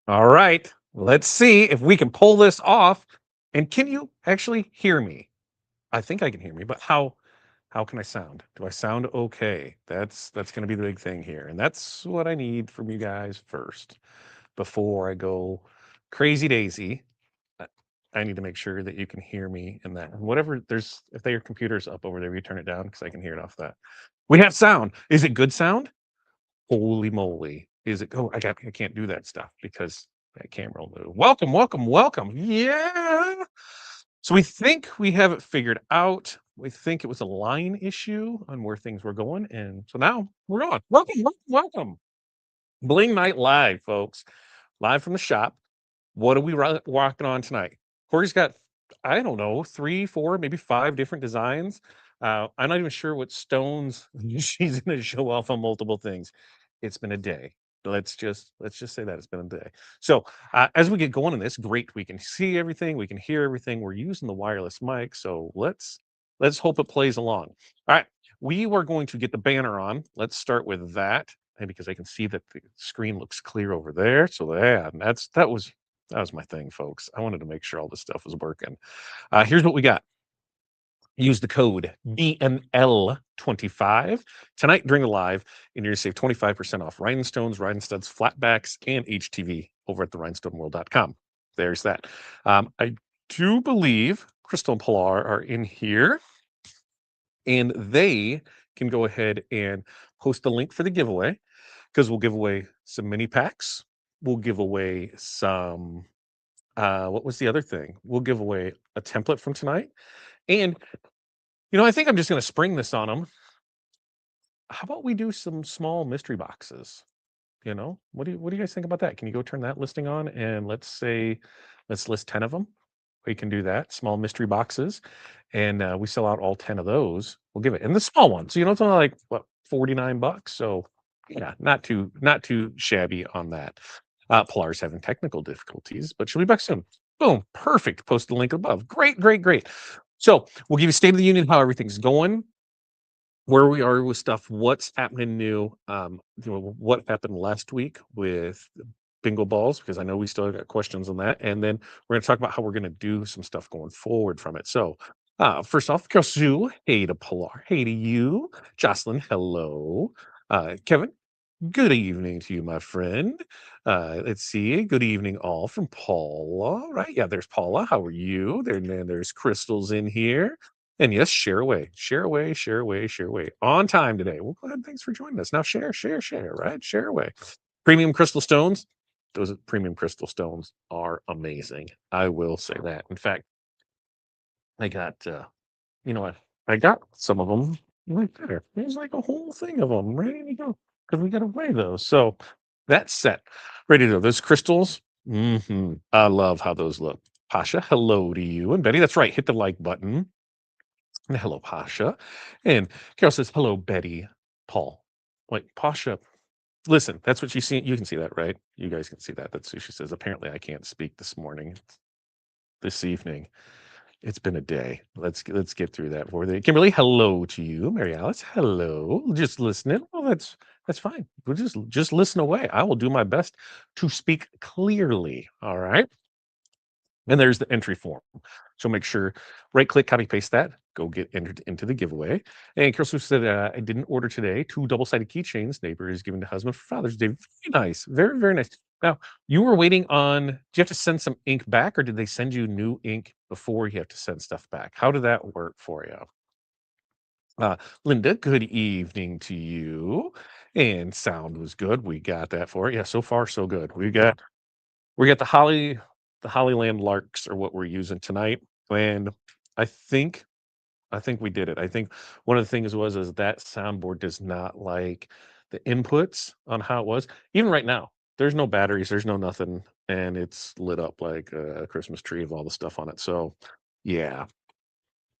All right, let's see if we can pull this off. And can you actually hear me? I think I can hear me, but how can I sound? Do I sound okay? That's going to be the big thing here, and that's what I need from you guys first before I go crazy daisy. I I need to make sure that you can hear me in that. Whatever there's, if your computer's up over there, you turn it down because I can hear it off that. We have sound. Is it good sound? Holy moly. Is it I can't do that stuff because that camera will move. Welcome, welcome, welcome. Yeah. So we think we have it figured out. We think it was a line issue on where things were going. And so now we're on. Welcome, welcome, welcome. Bling Night Live, folks. Live from the shop. What are we walking on tonight? Corey's got, I don't know, 3, 4, maybe 5 different designs. I'm not even sure what stones she's going to show off on multiple things. It's been a day. Let's just say that it's been a day. So as we get going in this, great. We can see everything. We can hear everything. We're using the wireless mic. So let's hope it plays along. All right. We were going to get the banner on. Let's start with that. And because I can see that the screen looks clear over there. So yeah, that was my thing, folks. I wanted to make sure all this stuff was working. Here's what we got. Use the code BNL25 tonight during the live, and you're going to save 25% off Rhinestones, Rhinestones flatbacks, and HTV over at the rhinestoneworld.com. There's that. I do believe Crystal and Pilar are in here, and they can go ahead and post the link for the giveaway because we'll give away some mini packs. We'll give away some what was the other thing? We'll give away a template from tonight. And, I think I'm just going to spring this on them. How about we do some small mystery boxes? What do you guys think about that? Can you go turn that listing on and let's list 10 of them? We can do that. Small mystery boxes. And we sell out all 10 of those. We'll give it. And the small ones. It's only like what, $49. So yeah, not too shabby on that. Pilar's having technical difficulties, but she'll be back soon. Boom, perfect. Post the link above. Great, great, great. So we'll give you State of the Union, how everything's going, where we are with stuff, what's happening new, what happened last week with bingo balls, because I know we still got questions on that. And then we're going to talk about how we're going to do some stuff going forward from it. So first off, Sue, hey to Pilar, hey to you. Jocelyn, hello. Kevin, good evening to you, my friend. Let's see. Good evening, all from Paula. Right? Yeah, there's Paula. How are you? There's Crystals in here. And yes, share away, share away, share away, share away. On time today. Well, go ahead. Thanks for joining us. Now share, share, share, right? Share away. Premium crystal stones. Those premium crystal stones are amazing. I will say that. In fact, I got, I got some of them right there. There's like a whole thing of them ready to go because we got to weigh those. So that's set, ready to go. Those crystals, I love how those look. Pasha, hello to you. And Betty, that's right. Hit the like button. And hello, Pasha. And Carol says, hello, Betty. Paul. Wait, Pasha. Listen, that's what you see. You can see that, right? You guys can see that. That's who she says. Apparently, I can't speak this evening. It's been a day. Let's get through that for the Kimberly. Hello to you, Mary Alice. Hello. Just listening. Well, that's fine. We'll just listen away. I will do my best to speak clearly. All right. And there's the entry form. So make sure right click, copy paste that. Go get entered into the giveaway. And Carol Sue said, I didn't order today 2 double-sided keychains. Neighbor is giving to husband for Father's Day. Very nice. Very, very nice. Now, you were waiting on, do you have to send some ink back or did they send you new ink before you have to send stuff back? How did that work for you? Linda, good evening to you. And sound was good. We got that for it. Yeah, so far so good. We got the Hollyland Larks are what we're using tonight. And I think we did it. I think one of the things is that soundboard does not like the inputs on how it was. Even right now, there's no batteries, there's no nothing, and it's lit up like a Christmas tree of all the stuff on it. So yeah,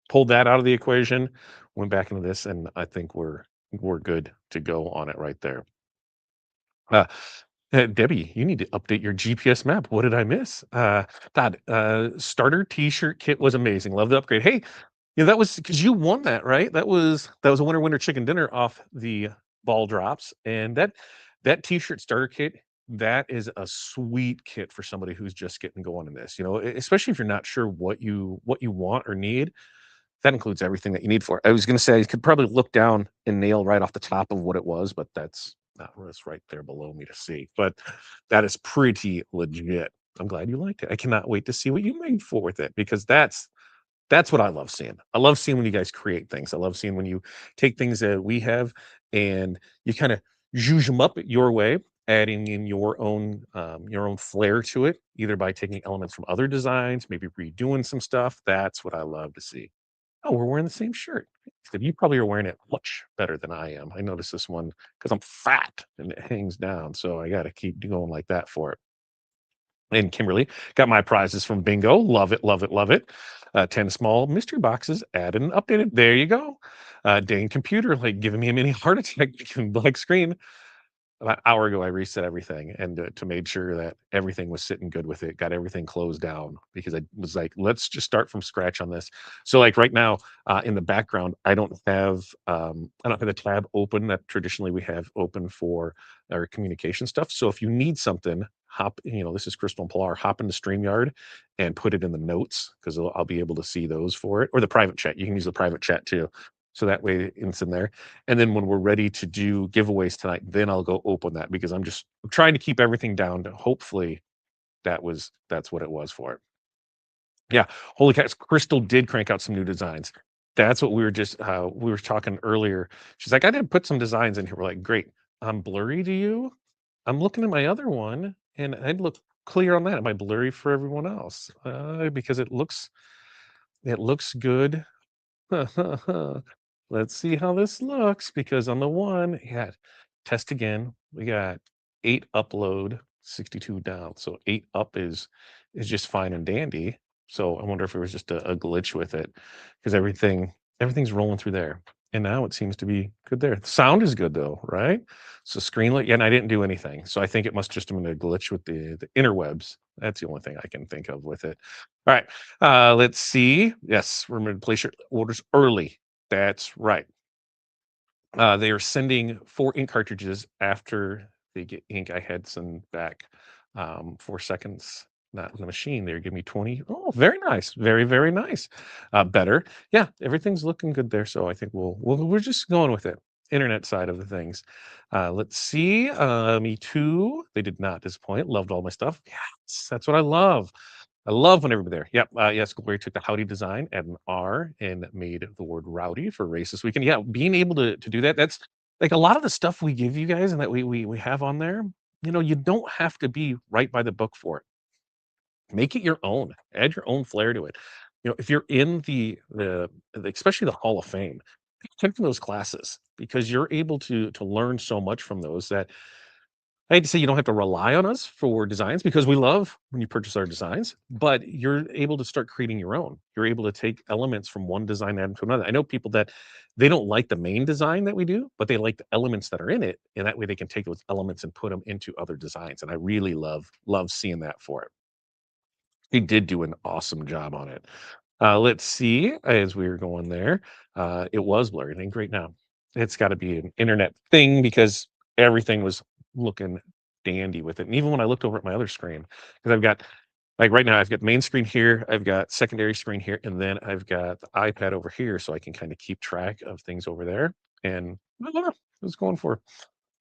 pulled that out of the equation, went back into this, and I think we're good to go on it right there. Uh, Debbie, you need to update your GPS map. What did I miss? Todd, starter T-shirt kit was amazing. Love the upgrade. Hey, that was because you won that, right? That was a winner chicken dinner off the ball drops, and that T-shirt starter kit that is a sweet kit for somebody who's just getting going in this, especially if you're not sure what you want or need. That includes everything that you need for it. I was gonna say, you could probably look down and nail right off the top of what it was, but that's not what's right there below me to see. But that is pretty legit. I'm glad you liked it. I cannot wait to see what you made for with it because that's what I love seeing. I love seeing when you guys create things. I love seeing when you take things that we have and you kind of zhuzh them up your way, adding in your own flair to it, either by taking elements from other designs, maybe redoing some stuff. That's what I love to see. Oh, we're wearing the same shirt. You probably are wearing it much better than I am. I noticed this one because I'm fat and it hangs down, so I got to keep going like that for it. And Kimberly got my prizes from Bingo. Love it, love it, love it. 10 small mystery boxes added and updated. There you go. Dang computer, like giving me a mini heart attack, black screen. About an hour ago, I reset everything and to made sure that everything was sitting good with it. Got everything closed down because I was like, let's just start from scratch on this. So, like right now, in the background, I don't have the tab open that traditionally we have open for our communication stuff. So if you need something, this is Crystal and Pilar. Hop into Streamyard and put it in the notes because I'll be able to see those for it or the private chat. You can use the private chat too. So that way it's in there. And then when we're ready to do giveaways tonight, then I'll go open that because I'm trying to keep everything down to hopefully that's what it was for it. Yeah, holy cats, Crystal did crank out some new designs. That's what we were talking earlier. She's like, I did put some designs in here. We're like, great. I'm blurry to you. I'm looking at my other one and I'd look clear on that. Am I blurry for everyone else? Because it looks good. Let's see how this looks because on the one, yeah, test again. We got 8 upload, 62 down. So 8 up is just fine and dandy. So I wonder if it was just a glitch with it because everything's rolling through there. And now it seems to be good there. The sound is good though, right? So yeah, and I didn't do anything. So I think it must just have been a glitch with the interwebs. That's the only thing I can think of with it. All right. Let's see. Yes, remember to place your orders early. That's right. They are sending 4 ink cartridges after they get ink. I had some back 4 seconds. Not in the machine. They're giving me 20. Oh, very nice. Very, very nice. Better. Yeah, everything's looking good there. So I think we're just going with it. Internet side of the things. Let's see. Me too. They did not disappoint. Loved all my stuff. Yes, that's what I love. I love when everybody there. Yep. Yes, Glory took the howdy design, add an R, and made the word rowdy for racist weekend. Yeah, being able to do that, that's like a lot of the stuff we give you guys and that we have on there. You don't have to be right by the book for it. Make it your own. Add your own flair to it. If you're in especially the Hall of Fame, take those classes because you're able to learn so much from those that I hate to say you don't have to rely on us for designs because we love when you purchase our designs, but you're able to start creating your own. You're able to take elements from one design and add them to another. I know people that they don't like the main design that we do, but they like the elements that are in it, and that way they can take those elements and put them into other designs. And I really love seeing that for it. He did do an awesome job on it. Let's see, as we were going there, it was blurry. And great now. It's got to be an internet thing because everything was looking dandy with it. And even when I looked over at my other screen, because I've got like right now, I've got main screen here, I've got secondary screen here, and then I've got the iPad over here, so I can kind of keep track of things over there. And I don't know, I was going for.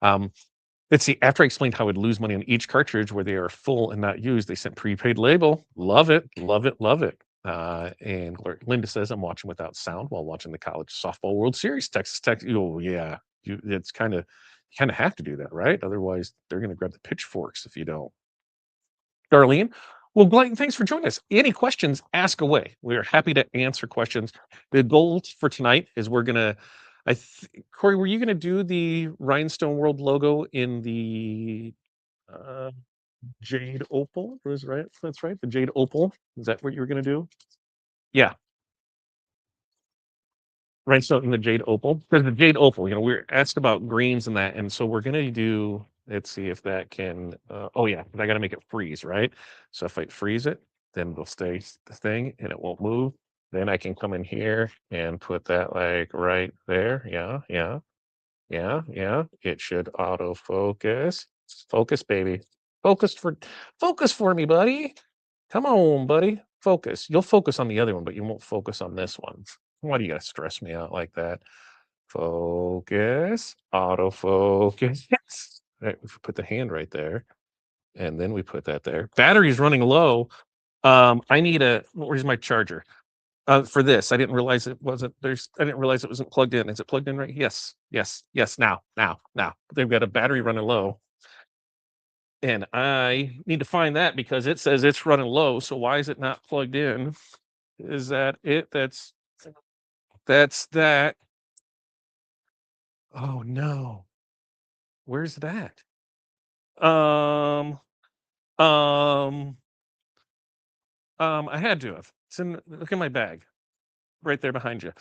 Um, Let's see. After I explained how I'd lose money on each cartridge where they are full and not used, they sent prepaid label. Love it, love it, love it. And Linda says I'm watching without sound while watching the college softball World Series. Texas Tech. Oh yeah, it's you kind of have to do that, right? Otherwise, they're going to grab the pitchforks if you don't. Darlene. Well, Glenn, thanks for joining us. Any questions, ask away. We are happy to answer questions. The goal for tonight is we're going to, Corey, were you going to do the Rhinestone World logo in the uh, Jade Opal? Was right? That's right. The Jade Opal. Is that what you were going to do? Yeah. Rhinestone and the Jade Opal. Because the Jade Opal, we are asked about greens and that. And so we're going to do, let's see if that can, oh yeah, but I got to make it freeze, right? So if I freeze it, then it'll stay the thing and it won't move. Then I can come in here and put that like right there. Yeah, yeah, yeah, yeah. It should autofocus. Focus, baby. Focus for me, buddy. Come on, buddy. Focus. You'll focus on the other one, but you won't focus on this one. Why do you gotta stress me out like that? Focus. Autofocus. Right, we put the hand right there, and then we put that there. Battery's running low. I need a where's my charger? For this, I didn't realize it wasn't I didn't realize it wasn't plugged in. Is it plugged in right? Yes, yes, yes. Now. They've got a battery running low. And I need to find that because it says it's running low. So why is it not plugged in? Is that it? That's that. Oh no. Where's that? Um, um, I had to have. It's in look in my bag. Right there behind you.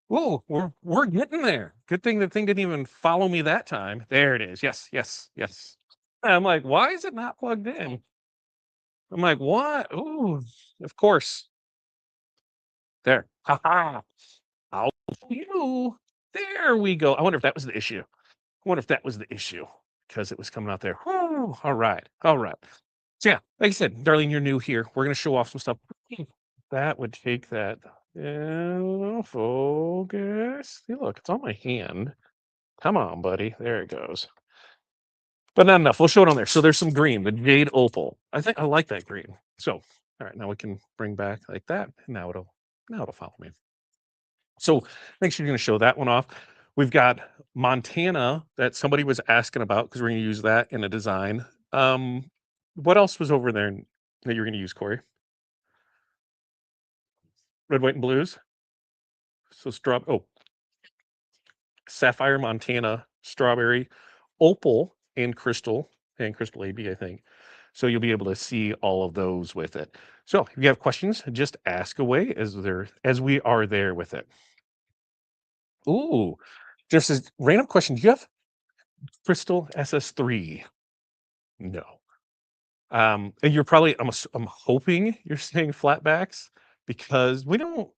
Whoa, we're getting there. Good thing the thing didn't even follow me that time. There it is. Yes, yes, yes. I'm like, why is it not plugged in? I'm like, what? Ooh, of course. There. Ha ha. I'll you. There we go. I wonder if that was the issue. I wonder if that was the issue because it was coming out there. Whew. All right. All right. So yeah, like I said, Darlene, you're new here. We're gonna show off some stuff. That would take that. Focus. See, look, it's on my hand. Come on, buddy. There it goes. But not enough. We'll show it on there. So there's some green, the jade opal. I think I like that green. So all right, now we can bring back like that. And now it'll follow me. So make sure you're going to show that one off. We've got Montana that somebody was asking about because we're going to use that in a design. What else was over there that you're going to use, Corey? Red, white, and blues. So Sapphire, Montana, strawberry, opal, and crystal AB, I think. So you'll be able to see all of those with it. So if you have questions, just ask away as we are there with it. Ooh, just a random question. Do you have Crystal SS3? No. And you're probably I'm hoping you're saying flatbacks because we don't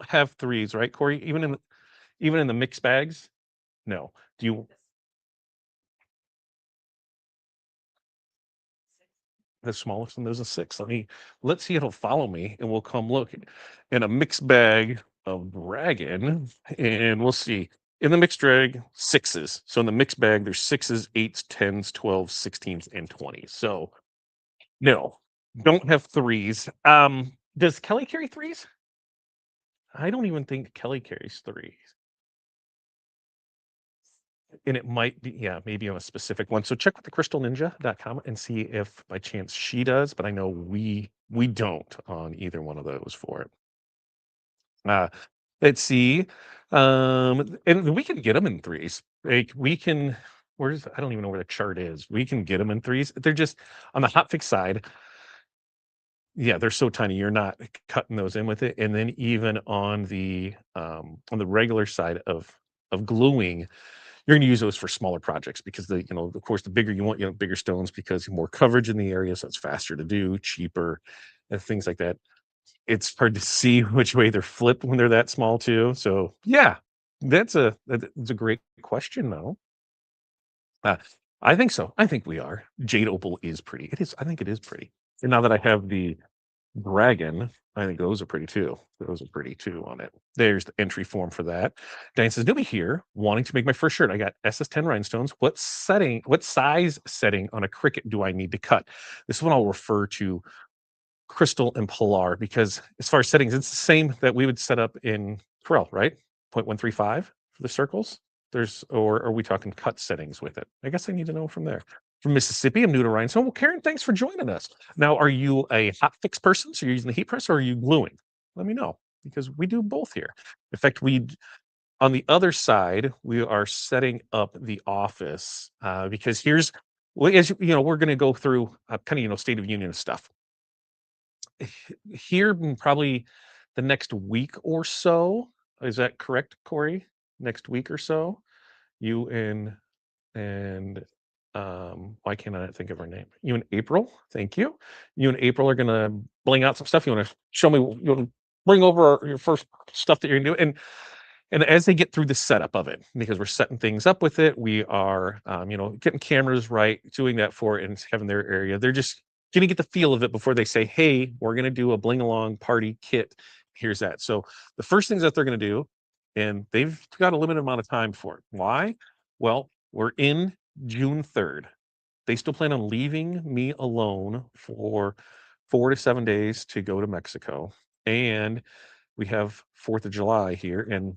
have threes, right, Corey? Even in the mixed bags? No. Do you the smallest one? There's a six. Let's see if it'll follow me and we'll come look in a mixed bag of dragon and we'll see. In the mixed drag, sixes. So in the mixed bag, there's sixes, eights, tens, 12s, 16s, and 20s. So no, don't have threes. Does Kelly carry threes? I don't even think Kelly carries threes. And it might be, yeah, maybe on a specific one. So check with the crystalninja.com and see if by chance she does, but I know we don't on either one of those for it. Uh, let's see. And we can get them in threes. Like we can, I don't even know where the chart is. We can get them in threes. They're just on the hotfix side. Yeah, they're so tiny. You're not cutting those in with it. And then even on the regular side of gluing, you're going to use those for smaller projects because of course, the bigger you want, bigger stones because more coverage in the area, so it's faster to do, cheaper, and things like that. It's hard to see which way they're flipped when they're that small too. So yeah, that's a great question though. Uh, I think so. I think we are. Jade opal is pretty. It is. I think it is pretty. And now that I have the dragon, I think those are pretty too. Those are pretty too on it. There's the entry form for that. Diane says, "Newbie here, wanting to make my first shirt. I got SS10 rhinestones. What size setting on a cricket do I need to cut?" This one I'll refer to Crystal and Polar because as far as settings, it's the same that we would set up in Corel, right? 0.135 for the circles. Or are we talking cut settings with it? I guess I need to know from there. From Mississippi, I'm new to Rhinestone. Well, Karen, thanks for joining us. Now, are you a hot fix person? So you're using the heat press or are you gluing? Let me know because we do both here. In fact, on the other side, we are setting up the office because as we're going to go through kind of, state of union stuff here in probably the next week or so. Is that correct, Corey? Next week or so, you and why can't I think of her name? You and April, thank you. You and April are gonna bling out some stuff. You want to show me? You want to bring over your first stuff that you're gonna do, and And as they get through the setup of it, because we're setting things up with it, we are, getting cameras right, doing that for it, and having their area. They're just gonna get the feel of it before they say, "Hey, we're gonna do a bling along party kit. Here's that." So the first things that they're gonna do, and they've got a limited amount of time for it. Why? Well, we're in June 3rd. They still plan on leaving me alone for 4 to 7 days to go to Mexico, and we have 4th of July here, and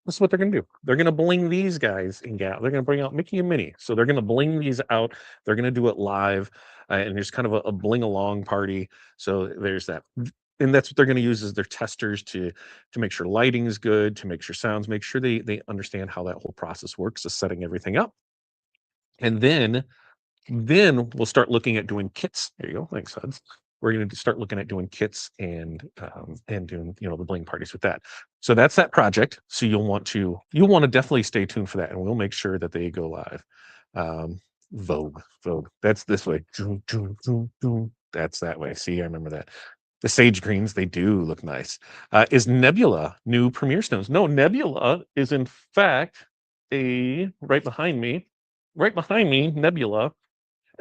this is what they're gonna do. They're gonna bling these guys and gal. They're gonna bring out Mickey and Minnie. So they're gonna bling these out. They're gonna do it live, and there's kind of a bling along party. So there's that. And that's what they're gonna use as their testers to make sure lighting is good, to make sure sounds, make sure they understand how that whole process works of setting everything up. And then we'll start looking at doing kits. There you go. Thanks, Huds. We're going to start looking at doing kits and doing the bling parties with that. So that's that project. So you'll want to definitely stay tuned for that, and we'll make sure that they go live. Vogue. That's this way. That's that way. See, I remember that. The sage greens, they do look nice. Is Nebula new Premier Stones? No, Nebula is in fact a right behind me, Nebula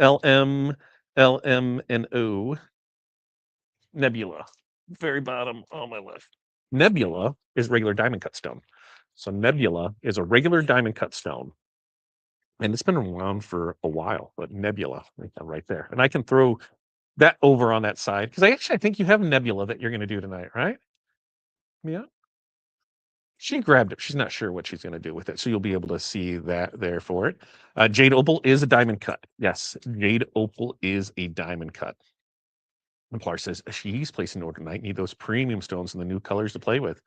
LM, LM, and O, Nebula, very bottom on my left. Nebula is regular diamond cut stone. So Nebula is a regular diamond cut stone, and it's been around for a while. But Nebula, right there, and I can throw that over on that side because I think you have Nebula that you're going to do tonight, right? Yeah. She grabbed it. She's not sure what she's going to do with it, so you'll be able to see that there for it. Jade Opal is a diamond cut. Yes, Jade Opal is a diamond cut. Templar says she's placing an order tonight. Need those premium stones and the new colors to play with.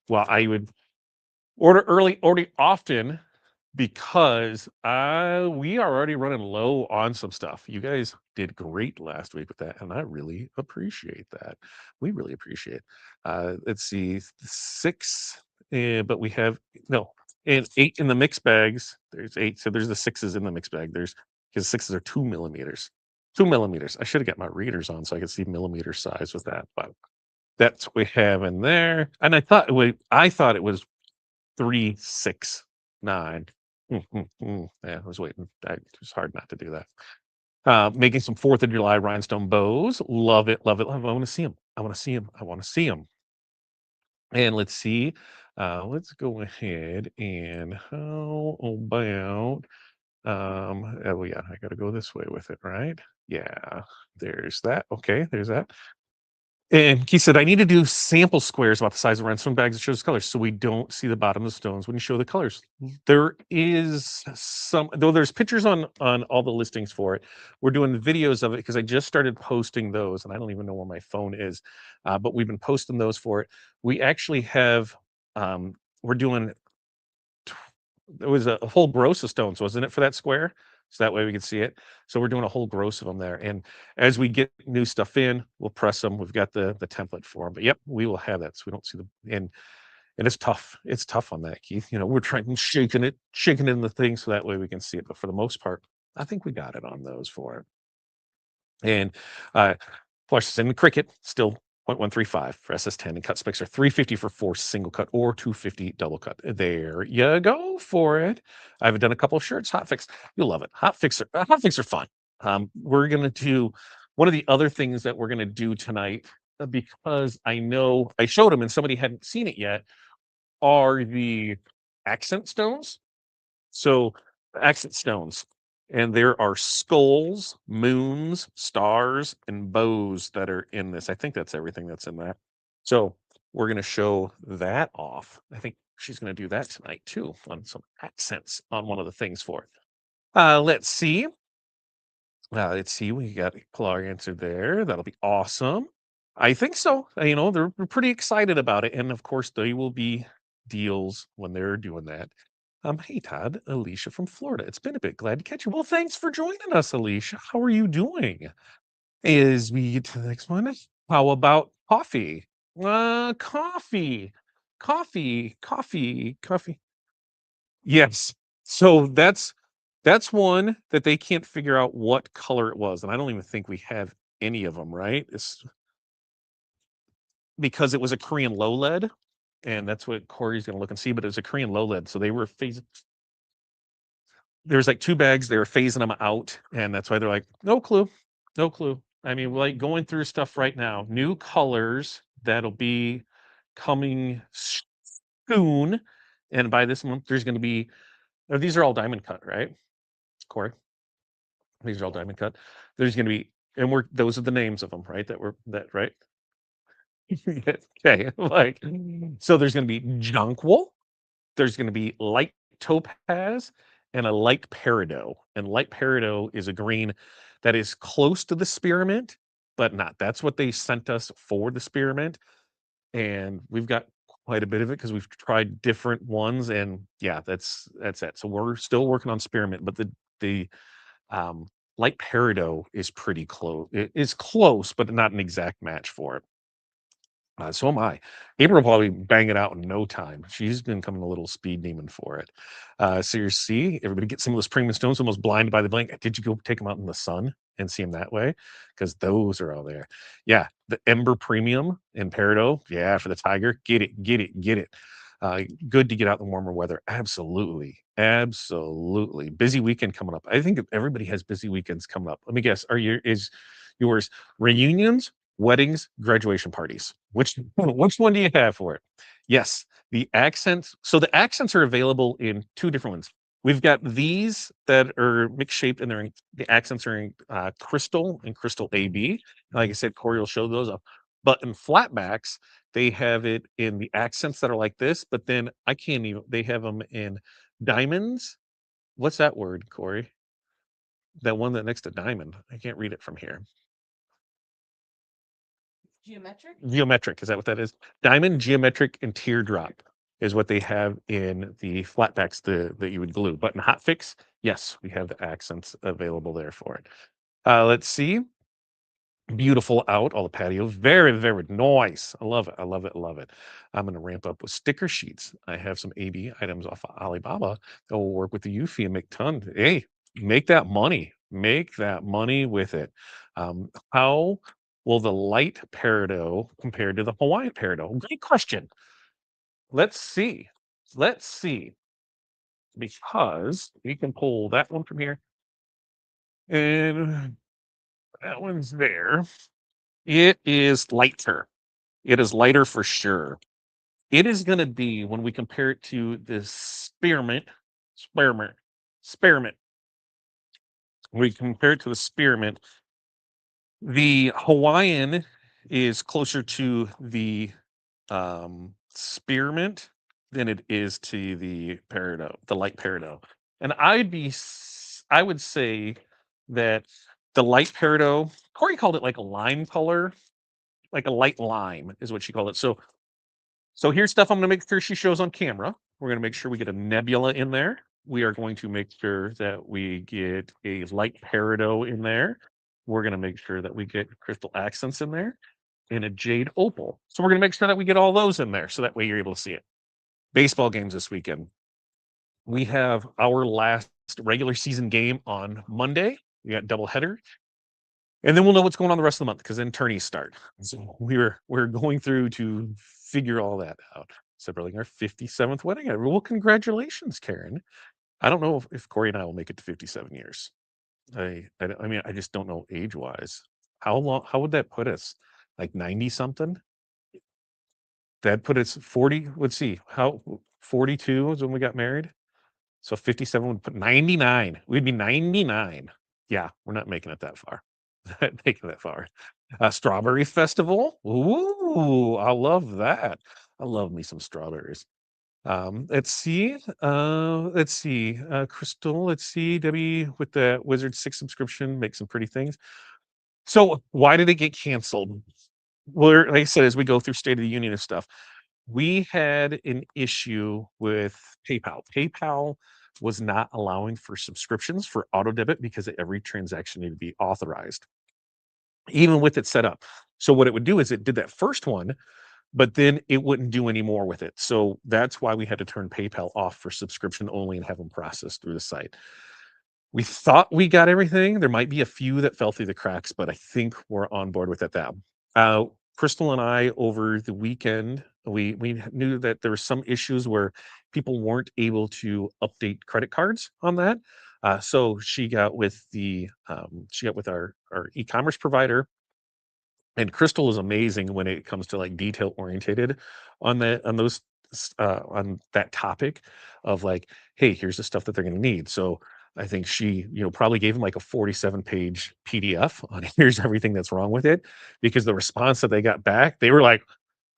Well, I would order early, order often because we are already running low on some stuff. You guys did great last week with that, and I really appreciate that. We really appreciate. Let's see, 6, but we have no and 8 in the mix bags. There's 8, so there's the 6s in the mix bag. There's because 6s are 2 millimeters. 2 millimeters. I should have got my readers on so I could see millimeter size with that, but that's what we have in there. And I thought it was 369. Yeah, I was waiting. It was hard not to do that. Making some 4th of July rhinestone bows. Love it, love it, love it. I want to see them. I want to see them. I want to see them. And let's see. Let's go ahead and how about oh yeah, I gotta go this way with it, right? Yeah, there's that. Okay, there's that. And he said, I need to do sample squares about the size of rhinestone bags that shows colors so we don't see the bottom of the stones when you show the colors. There is some, though there's pictures on all the listings for it. We're doing videos of it because I just started posting those and I don't even know where my phone is. But we've been posting those for it. We actually have, we're doing, it was a whole gross of stones, wasn't it, for that square? So that way we can see it. So we're doing a whole gross of them there. And as we get new stuff in, we'll press them. We've got the template for them. But yep, we will have that. So we don't see the and it's tough. It's tough on that, Keith. We're trying shaking it in the thing so that way we can see it. But for the most part, I think we got it on those for it. And plus in the cricket, still 0.135 for SS10, and cut specs are 350 for 4 single cut or 250 double cut. There you go for it. I haven't done a couple of shirts. Hot fix, you'll love it. Hot fix are fun. We're gonna do one of the other things that we're gonna do tonight because I know I showed them and somebody hadn't seen it yet. Are the accent stones? So accent stones, and there are skulls, moons, stars, and bows that are in this. I think that's everything that's in that. So we're going to show that off. I think she's going to do that tonight too on some accents on one of the things for it. Let's see. Let's see. We got Pilar answer there. That'll be awesome. I think so. They're pretty excited about it, and of course, they will be deals when they're doing that. Hey Todd, Alicia from Florida. It's been a bit. Glad to catch you. Well, thanks for joining us, Alicia. How are you doing? As we get to the next one, how about coffee? Coffee. Yes. So that's one that they can't figure out what color it was, and I don't even think we have any of them, right? It's because it was a Korean low lead. and that's what Corey's gonna look and see. But it was a Korean low lead, so they were phasing. There's like 2 bags, they were phasing them out, and that's why they're like, "No clue, no clue." I mean, we're, like, going through stuff right now, new colors that'll be coming soon, and by this month, there's gonna be these are all diamond cut, right, Corey? These are all diamond cut. There's gonna be and we're those are the names of them, right, that right? Okay, like, so there's gonna be jonquil, there's gonna be light topaz, and a light peridot, and light peridot is a green that is close to the spearmint, but not. That's what they sent us for the spearmint, and we've got quite a bit of it because we've tried different ones, and yeah, that's it. So we're still working on spearmint, but the light peridot is pretty close. It is close, but not an exact match for it. So am I. April will probably bang it out in no time. She's been coming a little speed demon for it. So you see, everybody get some of those premium stones, almost blinded by the blink. Did you go take them out in the sun and see them that way? Because those are all there. Yeah, the Ember Premium in Peridot. Yeah, for the Tiger. Get it, get it, get it. Good to get out in the warmer weather. Absolutely. Absolutely. Busy weekend coming up. I think everybody has busy weekends coming up. Let me guess. Is yours reunions, weddings, graduation parties? Which one do you have for it? Yes, the accents. So the accents are available in 2 different ones. We've got these that are mixed shaped, and the accents are in crystal and crystal AB. Like I said, Corey will show those up. But in flatbacks, they have it in the accents that are like this. But then I can't even. They have them in diamonds. What's that word, Corey? That one that next to diamond. I can't read it from here. Geometric, is that what that is? Diamond, geometric, and teardrop is what they have in the flatbacks that you would glue. But in hotfix, yes, we have the accents available there for it. Let's see. Beautiful out, all the patios. Very, very nice. I love it. I love it. I love it. I'm going to ramp up with sticker sheets. I have some AB items off of Alibaba that will work with the Eufy and make ton. Hey, make that money. Make that money with it. How will the light peridot compare to the Hawaiian peridot? Great question. Let's see. Let's see. Because we can pull that one from here. And that one's there. It is lighter. It is lighter for sure. It is gonna be when we compare it to the spearmint. We compare it to the spearmint. The Hawaiian is closer to the spearmint than it is to the peridot, the light peridot. And I would say that the light peridot, Corey called it like a lime color, like a light lime is what she called it. So here's stuff I'm gonna make sure she shows on camera. We're gonna make sure we get a nebula in there. We are going to make sure that we get a light peridot in there. We're gonna make sure that we get crystal accents in there and a jade opal. So we're gonna make sure that we get all those in there so that way you're able to see it. Baseball games this weekend. We have our last regular season game on Monday. We got doubleheader. And then we'll know what's going on the rest of the month because then tourneys start. So we're going through to figure all that out. Celebrating our 57th wedding anniversary. Well, congratulations, Karen. I don't know if Corey and I will make it to 57 years. I mean, I just don't know age wise. How long? How would that put us? Like 90 something? That put us 40. Let's see. How 42 is when we got married. So 57 would put 99. We'd be 99. Yeah, we're not making it that far. Not making that far. Strawberry festival. Ooh, I love that. I love me some strawberries. Let's see. Let's see. Crystal. Let's see. Debbie with the Wizard 6 subscription. Make some pretty things. So why did it get canceled? Well, like I said, as we go through State of the Union and stuff, we had an issue with PayPal. PayPal was not allowing for subscriptions for auto debit because every transaction needed to be authorized, even with it set up. So what it would do is it did that first one, but then it wouldn't do any more with it. So that's why we had to turn PayPal off for subscription only and have them processed through the site. We thought we got everything. There might be a few that fell through the cracks, but I think we're on board with it now. Uh, Crystal and I over the weekend We knew that there were some issues where people weren't able to update credit cards on that. So she got with our e-commerce provider, and Crystal is amazing when it comes to like detail orientated on those on that topic of like, hey, here's the stuff that they're going to need. So I think she, probably gave them like a 47-page PDF on here's everything that's wrong with it, because the response that they got back, they were like,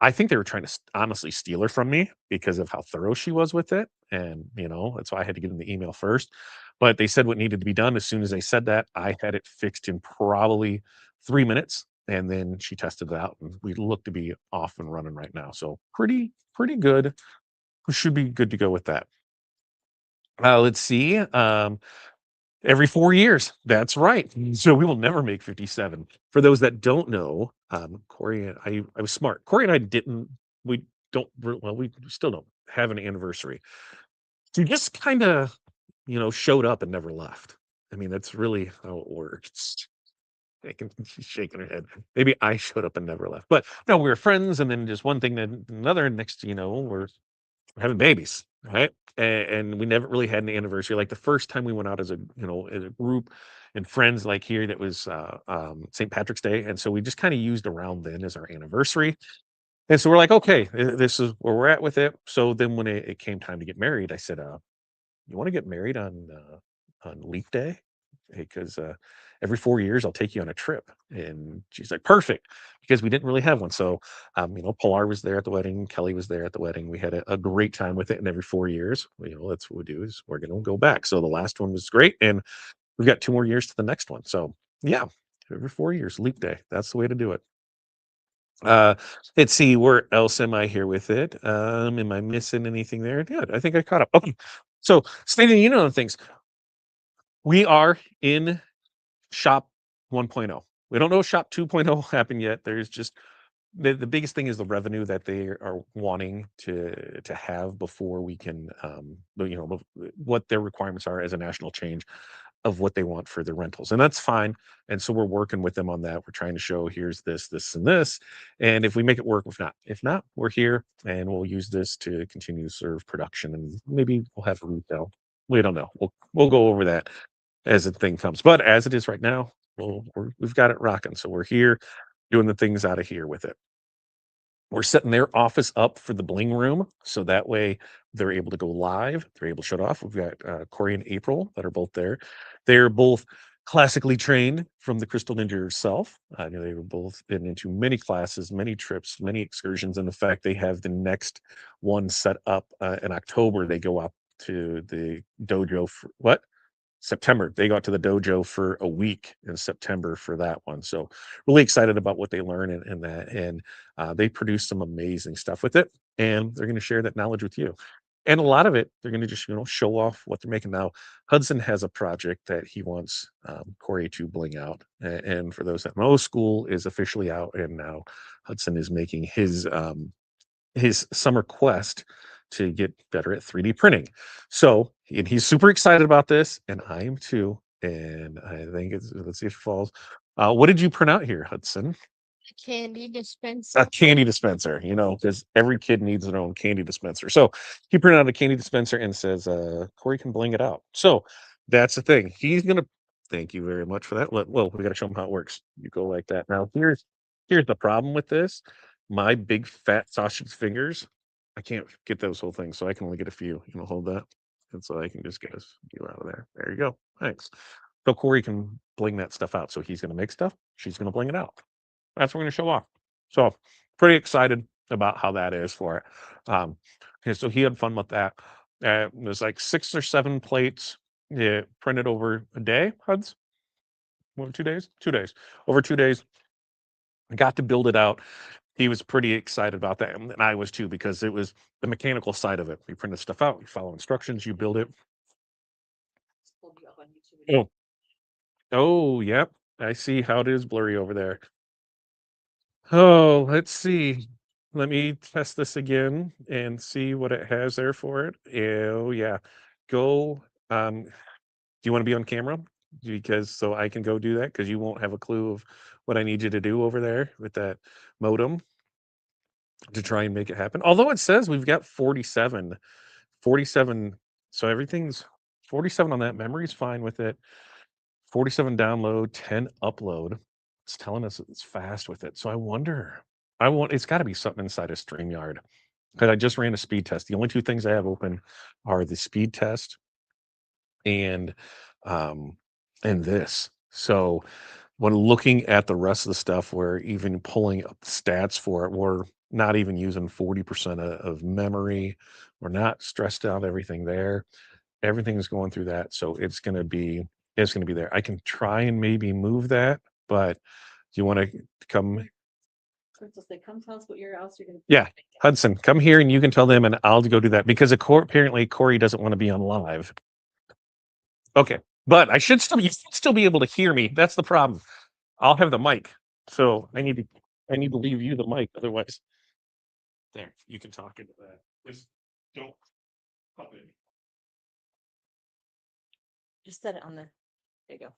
I think they were trying to honestly steal her from me because of how thorough she was with it. And, that's why I had to give them the email first. But they said what needed to be done. As soon as they said that, I had it fixed in probably 3 minutes. And then she tested it out, and we look to be off and running right now. So pretty good. We should be good to go with that. Let's see. Every 4 years. That's right. So we will never make 57. For those that don't know, Corey and I was smart. Corey and I didn't, we don't, well, we still don't have an anniversary. We just kind of, showed up and never left. I mean, that's really how it works. She's shaking her head. Maybe I showed up and never left. But no, we were friends, and then just one thing, then another. Next, we're having babies, right? And we never really had an anniversary. Like the first time we went out as a group and friends like here, that was St. Patrick's Day, and so we just kind of used around then as our anniversary. And so we're like, okay, this is where we're at with it. So then when it came time to get married, I said, "You want to get married on Leap Day? Because every 4 years I'll take you on a trip." And she's like, "Perfect," because we didn't really have one. So, Pilar was there at the wedding, Kelly was there at the wedding. We had a great time with it, and every 4 years, that's what we do, is we're gonna go back. So the last one was great, and we've got 2 more years to the next one. So yeah, every 4 years, Leap Day. That's the way to do it. Uh, let's see, where else am I here with it? Am I missing anything there? Good. I think I caught up. Okay. So, State of the Union on things. We are in Shop 1.0. We don't know if Shop 2.0 happened yet. There's just the biggest thing is the revenue that they are wanting to have before we can, what their requirements are as a national change of what they want for their rentals, and that's fine. And so we're working with them on that. We're trying to show, here's this, and this, and if we make it work, if not, we're here, and we'll use this to continue to serve production, and maybe we'll have retail. We don't know. We'll go over that as the thing comes. But as it is right now, we've got it rocking. So we're here doing the things out of here with it. We're setting their office up for the Bling room, so that way they're able to go live. They're able to shut off. We've got Corey and April that are both there. They're both classically trained from the Crystal Ninja herself. They were both been into many classes, many trips, many excursions. And the fact they have the next one set up in October, they go up to the dojo for what? September. They got to the dojo for a week in September for that one. So really excited about what they learn in that. And they produce some amazing stuff with it. And they're going to share that knowledge with you. And a lot of it, they're going to just, show off what they're making now. Hudson has a project that he wants Corey to bling out. And for those that know, school is officially out. And now Hudson is making his summer quest to get better at 3D printing. So, and he's super excited about this, and I am too. And I think let's see if it falls. What did you print out here, Hudson? Candy A dispenser. candy dispenser, because every kid needs their own candy dispenser. So he printed out a candy dispenser and says, Corey can bling it out. So that's the thing. He's gonna thank you very much for that. Well, we gotta show him how it works. You go like that. Now here's the problem with this. My big fat sausage fingers, I can't get those whole things, so I can only get a few. Hold that. And so I can just get you out of there. There you go. Thanks. So Corey can bling that stuff out. So he's gonna make stuff, she's gonna bling it out. That's what we're gonna show off. So pretty excited about how that is for it. Okay, so he had fun with that. There's like 6 or 7 plates, yeah, printed over a day. Huds, 2 days, 2 days, over 2 days. I got to build it out. He was pretty excited about that, and I was too, because it was the mechanical side of it. You print the stuff out, you follow instructions, you build it. Oh, oh, yep. I see how it is blurry over there. Oh, let's see. Let me test this again and see what it has there for it. Oh, yeah. Go. Do you want to be on camera? Because so I can go do that, because you won't have a clue of what I need you to do over there with that modem. to try and make it happen. Although it says we've got 47. So everything's 47 on that. Memory's fine with it. 47 download, 10 upload. It's telling us it's fast with it. So I wonder, it's got to be something inside of StreamYard because I just ran a speed test. The only two things I have open are the speed test and um this. So when looking at the rest of the stuff, we're even pulling up stats for it. We're not even using 40% of memory. We're not stressed out everything there. Everything is going through that. So it's gonna be there. I can try and maybe move that, but do you want to come? Princess, they come tell us what your house you're gonna. Yeah, Hudson, come here and you can tell them, and I'll go do that because apparently Corey doesn't want to be on live. Okay, but you should still be able to hear me. That's the problem. I'll have the mic, so I need to leave you the mic. Otherwise, there you can talk into that. Just don't pop it. Just set it on the. There you go.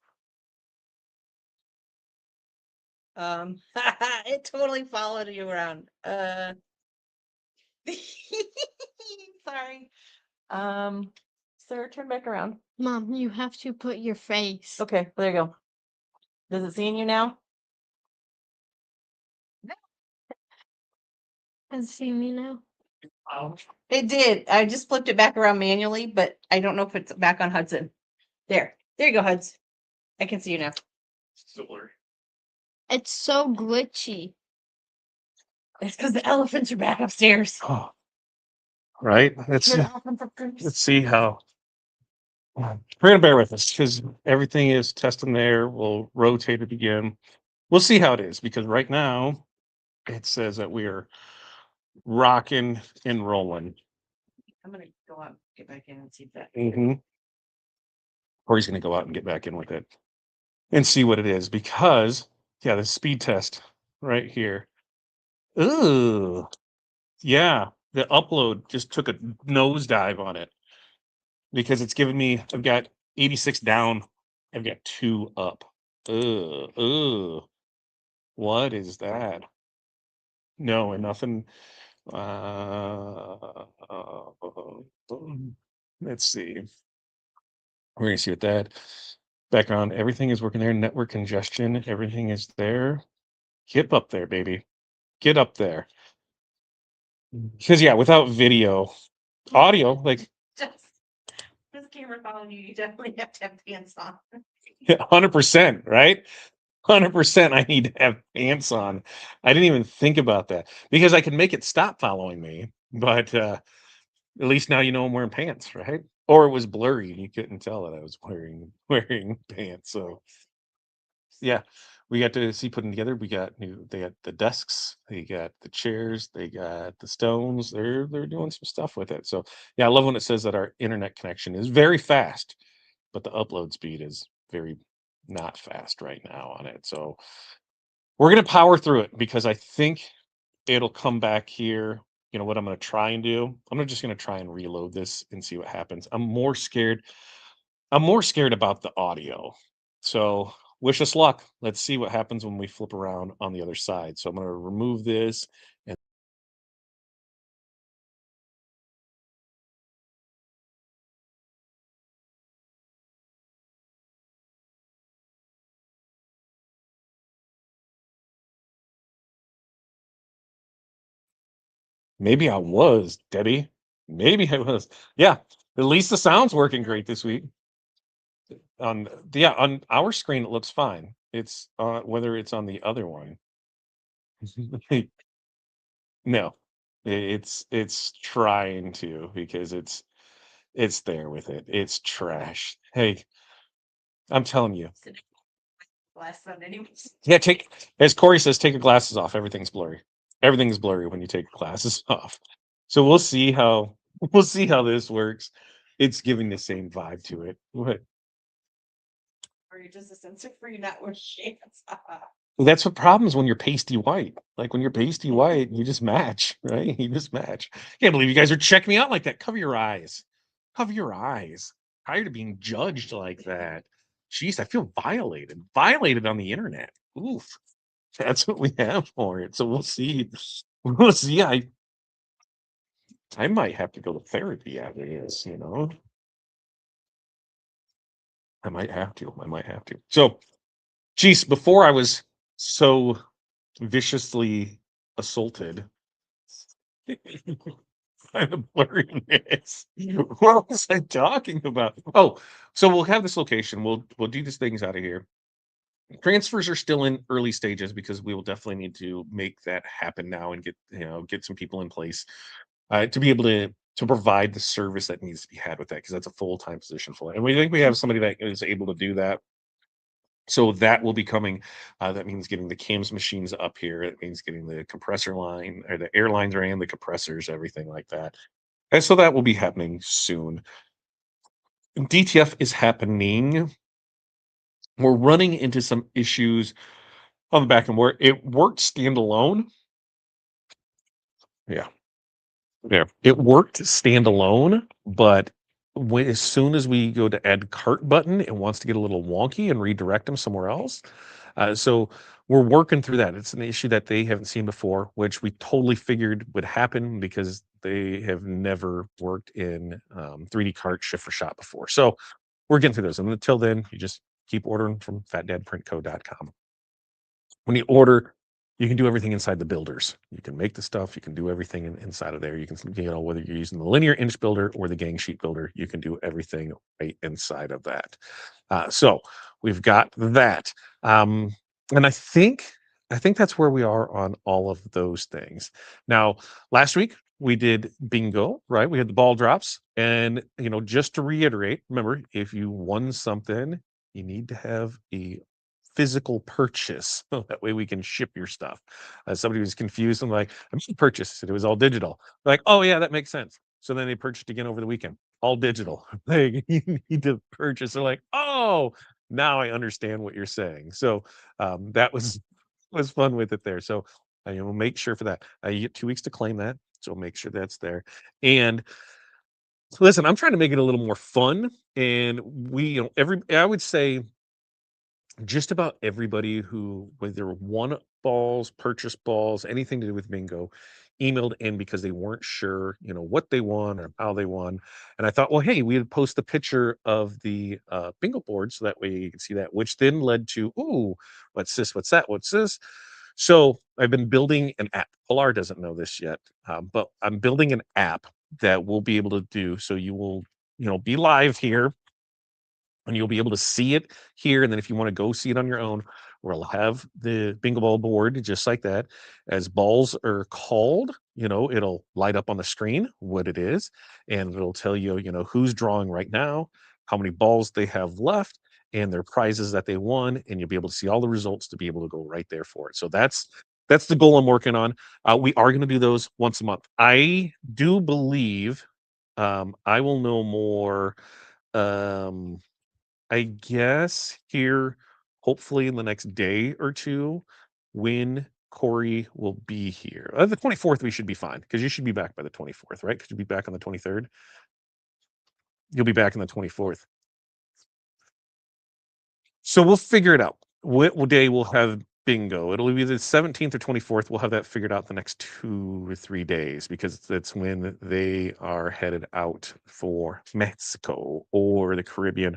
It totally followed you around. Sorry. Sir, turn back around. Mom, you have to put your face. Okay, there you go. Does it see you now? Can see me now. It did. I just flipped it back around manually, but I don't know if it's back on Hudson. There you go, Huds. I can see you now. Still blurry. It's so glitchy. It's because the elephants are back upstairs. Oh, right. Hear the elephants upstairs? Let's see how. We're gonna bear with us because everything is testing there. We'll rotate it again. We'll see how it is because right now it says that we are rocking and rolling. I'm gonna go out, get back in and see if that. Or he's gonna go out and get back in with it and see what it is because the speed test right here. Ooh, yeah, the upload just took a nosedive on it because it's giving me. I've got 86 down. I've got 2 up. Ugh. What is that? No, and nothing. Let's see. We're gonna see what that background. Everything is working there. Network congestion. Everything is there. Get up there, baby. Get up there. Because without video, audio, like Just this camera following you, you definitely have to have pants on. 100%, right? 100%. I need to have pants on. I didn't even think about that because I can make it stop following me, but at least now you know I'm wearing pants, right? Or it was blurry and you couldn't tell that I was wearing pants. So yeah, we got to see putting together. They got the desks, they got the chairs, they got the stones. They're doing some stuff with it. So yeah, I love when it says that our internet connection is very fast, but the upload speed is very not fast right now on it. So we're gonna power through it because I think it'll come back here. You know what I'm gonna try and do? Just gonna try and reload this and see what happens. I'm more scared about the audio. So wish us luck. Let's see what happens when we flip around on the other side. So I'm going to remove this. And maybe I was, Debbie. Maybe I was. Yeah. At least the sound's working great this week. On our screen it looks fine. It's whether it's on the other one. No. It's trying to because it's there with it. It's trash. Hey, I'm telling you. Last one, anyways. Yeah, as Corey says, take your glasses off. Everything's blurry. Everything's blurry when you take glasses off. So we'll see how this works. It's giving the same vibe to it. What? Or you're just a sensor for you not wear shades. Well, that's what problems when you're pasty white. Like when you're pasty white, you just match, right? You just match. Can't believe you guys are checking me out like that. Cover your eyes. Cover your eyes. Tired of being judged like that. Jeez, I feel violated. Violated on the internet. Oof. That's what we have for it. So we'll see. Well, see, I might have to go to therapy after this, you know. I might have to. I might have to. So, geez, before I was so viciously assaulted, kind of blurring this. What was I talking about? Oh, so we'll have this location. We'll do these things out of here. Transfers are still in early stages because we will definitely need to make that happen now and get some people in place to be able to provide the service that needs to be had with that because that's a full-time position for it. And we think we have somebody that is able to do that. So that will be coming. That means getting the cams machines up here. It means getting the compressor line or the airlines ran, the compressors, everything like that. And so that will be happening soon. DTF is happening. We're running into some issues on the back end where it worked standalone. Yeah. Yeah. It worked standalone, but as soon as we go to add cart button, it wants to get a little wonky and redirect them somewhere else. So we're working through that. It's an issue that they haven't seen before, which we totally figured would happen because they have never worked in 3D cart shift for shop before. So we're getting through those. And until then, you just keep ordering from fatdadprintco.com. When you order, you can do everything inside the builders. You can make the stuff, you can do everything inside of there. You can, whether you're using the linear inch builder or the gang sheet builder, you can do everything right inside of that. So we've got that. And I think that's where we are on all of those things. Now, last week we did bingo, right? We had the ball drops. And, just to reiterate, remember, if you won something, you need to have a physical purchase. So that way we can ship your stuff. Somebody was confused. I'm like, I'm just purchased. It was all digital. They're like, oh yeah, that makes sense. So then they purchased again over the weekend, all digital. Like, you need to purchase. They're like, oh, now I understand what you're saying. So that was fun with it there. So we'll make sure for that. You get 2 weeks to claim that. So make sure that's there. And listen, I'm trying to make it a little more fun. And I would say just about everybody who whether won balls, purchased balls, anything to do with bingo, emailed in because they weren't sure, what they won or how they won. And I thought, well, hey, we would post the picture of the bingo board so that way you can see that, which then led to, ooh, what's this? What's that? What's this? So I've been building an app. Pilar doesn't know this yet, but I'm building an app that we'll be able to do. So you will, be live here and you'll be able to see it here. And then if you want to go see it on your own, we'll have the bingo ball board just like that. As balls are called, it'll light up on the screen what it is, and it'll tell you, who's drawing right now, how many balls they have left, and their prizes that they won, and you'll be able to see all the results to be able to go right there for it. So that's the goal I'm working on. We are going to do those once a month. I do believe I will know more. Um, I guess here, hopefully in the next day or two, when Corey will be here. The 24th, we should be fine because you should be back by the 24th, right? Because you'll be back on the 23rd. You'll be back on the 24th. So we'll figure it out. What day we'll have bingo? It'll be the 17th or 24th. We'll have that figured out the next 2 or 3 days because that's when they are headed out for Mexico or the Caribbean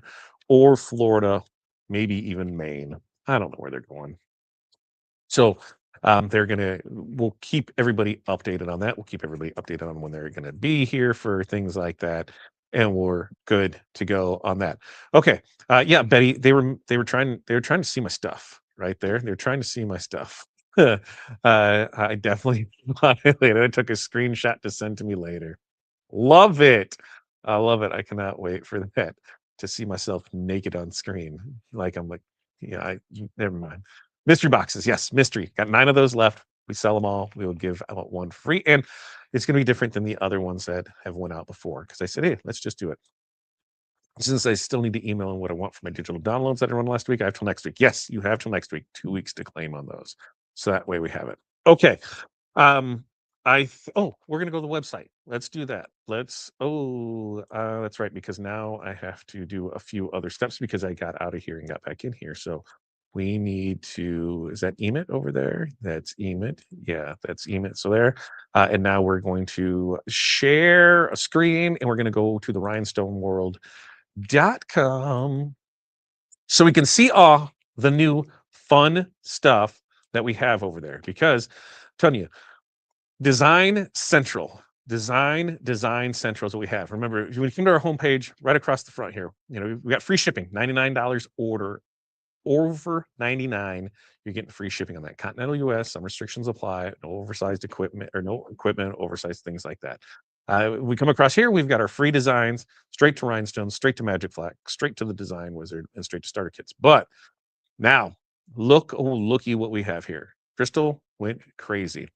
or Florida, maybe even Maine. I don't know where they're going. So we'll keep everybody updated on that. We'll keep everybody updated on when they're gonna be here for things like that. And we're good to go on that. Okay. Yeah, Betty, they were trying to see my stuff right there. They're trying to see my stuff. I definitely later. I took a screenshot to send to me later. Love it. I love it. I cannot wait for that to see myself naked on screen. I'm like, yeah, never mind. Mystery boxes. Yes, mystery. Got 9 of those left. We sell them all. We will give out one free. And it's going to be different than the other ones that have went out before. Because I said, hey, let's just do it. Since I still need to email in what I want for my digital downloads that I run last week, I have till next week. Yes, you have till next week. 2 weeks to claim on those. So that way we have it. Okay. Um, we're gonna go to the website. Let's do that. That's right, because now I have to do a few other steps because I got out of here and got back in here. So we need to, is that Emit over there? That's Emit. Yeah, that's Emit. So there. And now we're going to share a screen and we're going to go to the rhinestoneworld.com so we can see all the new fun stuff that we have over there. Because I'm telling you, Design Central. Design Central is what we have. Remember, when you come to our homepage, right across the front here, we got free shipping, $99 order over 99, you're getting free shipping on that. Continental US, some restrictions apply, no oversized equipment or no equipment, oversized things like that. We come across here, we've got our free designs, straight to Rhinestones, straight to Magic Flag, straight to the Design Wizard, and straight to starter kits. But now, looky what we have here. Crystal went crazy.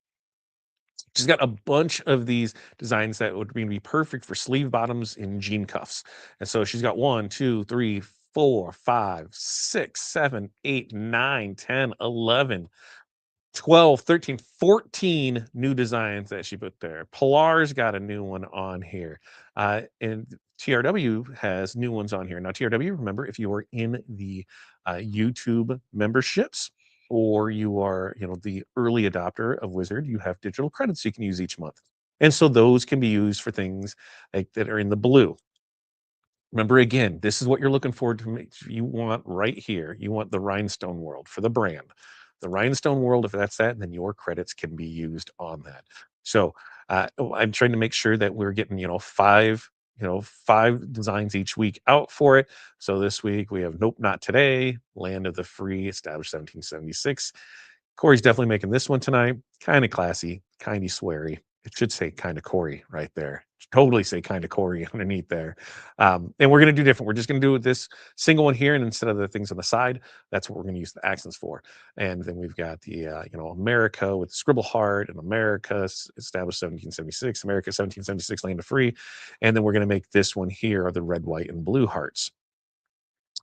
She's got a bunch of these designs that would be perfect for sleeve bottoms and jean cuffs. And so she's got 1, 2, 3, 4, 5, 6, 7, 8, 9, 10, 11, 12, 13, 14 new designs that she put there. Pilar's got a new one on here. And TRW has new ones on here. Now, TRW, remember, if you are in the YouTube memberships, or you are, the early adopter of Wizard, you have digital credits you can use each month. And so those can be used for things like that are in the blue. Remember, again, this is what you're looking forward to. You want right here. You want the Rhinestone World for the brand. The Rhinestone World, if that's that, then your credits can be used on that. So I'm trying to make sure that we're getting, 5 designs each week out for it. So this week we have Nope, Not Today, Land of the Free, established 1776. Corey's definitely making this one tonight. Kind of classy, kind of sweary. It should say kind of Corey right there. Totally say kind of Corey underneath there. And we're going to do different. We're just going to do this single one here, and instead of the things on the side, that's what we're going to use the accents for. And then we've got the America with Scribble Heart, and America established 1776, America 1776, Land of Free, and then we're going to make this one here are the red, white, and blue hearts.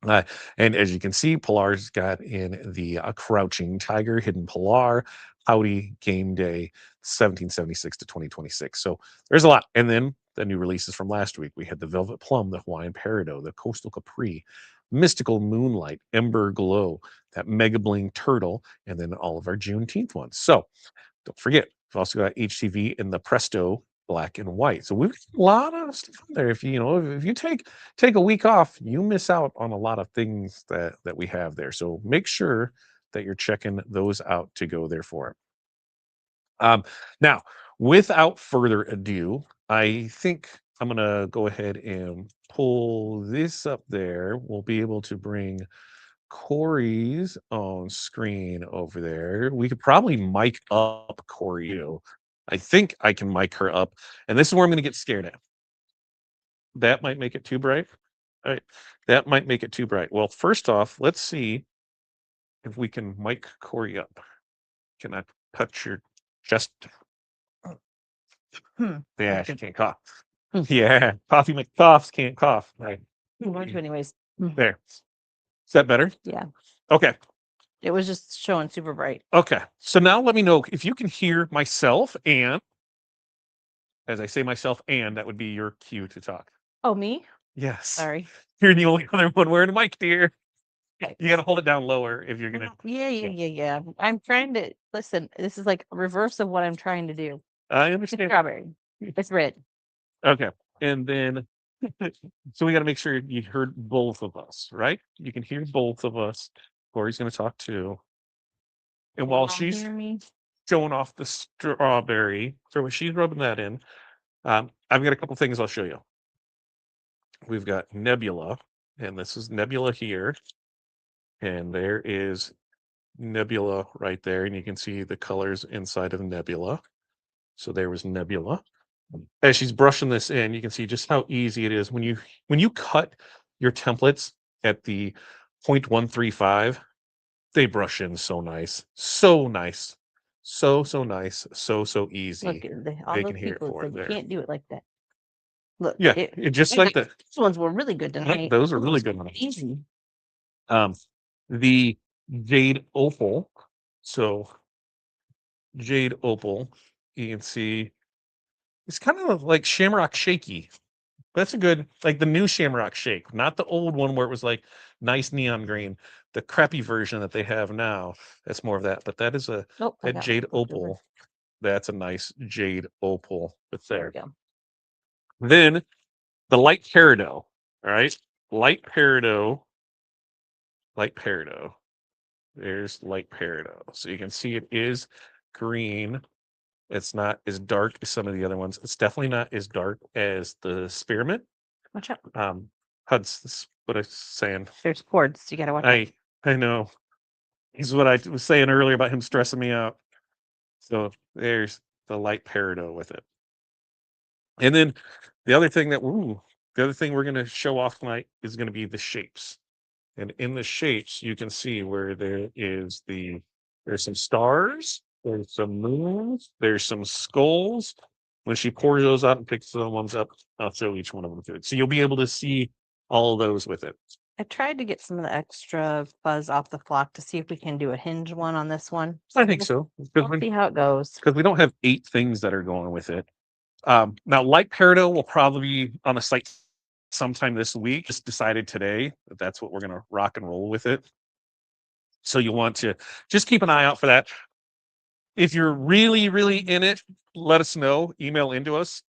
And as you can see, Pilar's got in the Crouching Tiger, Hidden Pilar, Howdy Game Day, 1776 to 2026. So there's a lot. And then the new releases from last week. We had the Velvet Plum, the Hawaiian Peridot, the Coastal Capri, Mystical Moonlight, Ember Glow, that Mega Bling Turtle, and then all of our Juneteenth ones. So don't forget, we've also got HTV in the Presto black and white. So we've got a lot of stuff on there. If you take a week off, you miss out on a lot of things that we have there. So make sure that you're checking those out to go there for it. Now, without further ado, I think I'm gonna go ahead and pull this up there. We'll be able to bring Corey's on screen over there. We could probably mic up Corey. I think I can mic her up, and this is where I'm going to get scared at. That might make it too bright. All right, that might make it too bright. Well, first off, let's see if we can mic Corey up. Can I touch your chest? Yeah, she can't cough. Yeah, coffee McCoughs can't cough. Right Anyways, there. Is that better? yeah, Okay. it was just showing super bright. Okay. So now let me know if you can hear myself, and as I say myself, and that would be your cue to talk. Oh, me? Yes. Sorry. You're the only other one wearing a mic, dear. Okay. You got to hold it down lower if you're going to. Yeah. I'm trying to listen. This is like reverse of what I'm trying to do. I It's understand. strawberry. It's red. Okay. And then, so we got to make sure you heard both of us, right? You can hear both of us. Corey's going to talk too. And while Y'all she's hear me? showing off the strawberry, so when she's rubbing that in, I've got a couple things I'll show you. We've got Nebula, and this is Nebula here. And there is Nebula right there, and you can see the colors inside of Nebula. So there was Nebula. As she's brushing this in, you can see just how easy it is when you cut your templates at the 0.135. They brush in so nice, so nice, so nice, so easy. Look, all They those can hear it people for said it you there. can't do it like that. Look, Yeah, just like that. These ones were really good tonight. Those are really good ones. Easy. The Jade Opal. So Jade Opal, you can see it's kind of like Shamrock Shaky. That's a good, like the new Shamrock Shake, not the old one where it was like nice neon green. the crappy version that they have now. That's more of that, but that is a Oh, I that got jade one. Over. opal. That's a nice jade opal. That's There there. we go. Then the light peridot. All right, light peridot. Light peridot. There's light peridot. So you can see it is green. It's not as dark as some of the other ones. It's definitely not as dark as the spearmint. Watch out. Hud's this is what I was saying. There's cords. You gotta watch out. I know. This is what I was saying earlier about him stressing me out. So there's the light peridot with it. And then the other thing we're gonna show off tonight is gonna be the shapes. And in the shapes, you can see where there's some stars, there's some moons, there's some skulls. When she pours those out and picks the ones up, I'll show each one of them to it. So you'll be able to see all of those with it. I tried to get some of the extra fuzz off the flock to see if we can do a hinge one on this one. I think so. We'll see how it goes. Because we don't have 8 things that are going with it. Now, light peridot will probably be on the site sometime this week. Just decided today that that's what we're going to rock and roll with it. So you want to just keep an eye out for that. If you're really, really in it, let us know. Email into us.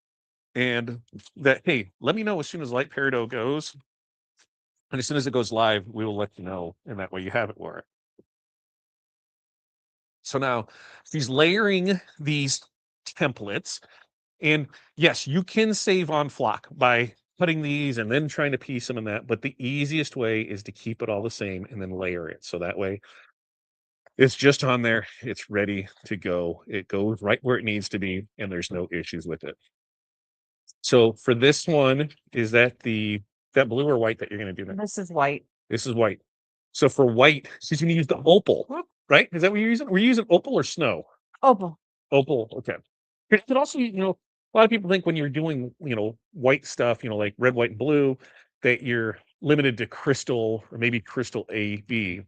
And that, hey, let me know as soon as light peridot goes. And as soon as it goes live, we will let you know. And that way you have it for it. So now she's layering these templates. And yes, you can save on flock by putting these and then trying to piece them and that. But the easiest way is to keep it all the same and then layer it. So that way it's just on there. It's ready to go. It goes right where it needs to be. And there's no issues with it. So for this one, is that that blue or white that you're going to do next? This is white. This is white. So for white, she's going to use the opal, right? Is that what you're using? Were you using opal or snow? Opal. Opal. Okay. It could also, a lot of people think when you're doing, white stuff, like red, white, and blue, that you're limited to crystal or maybe crystal A, B.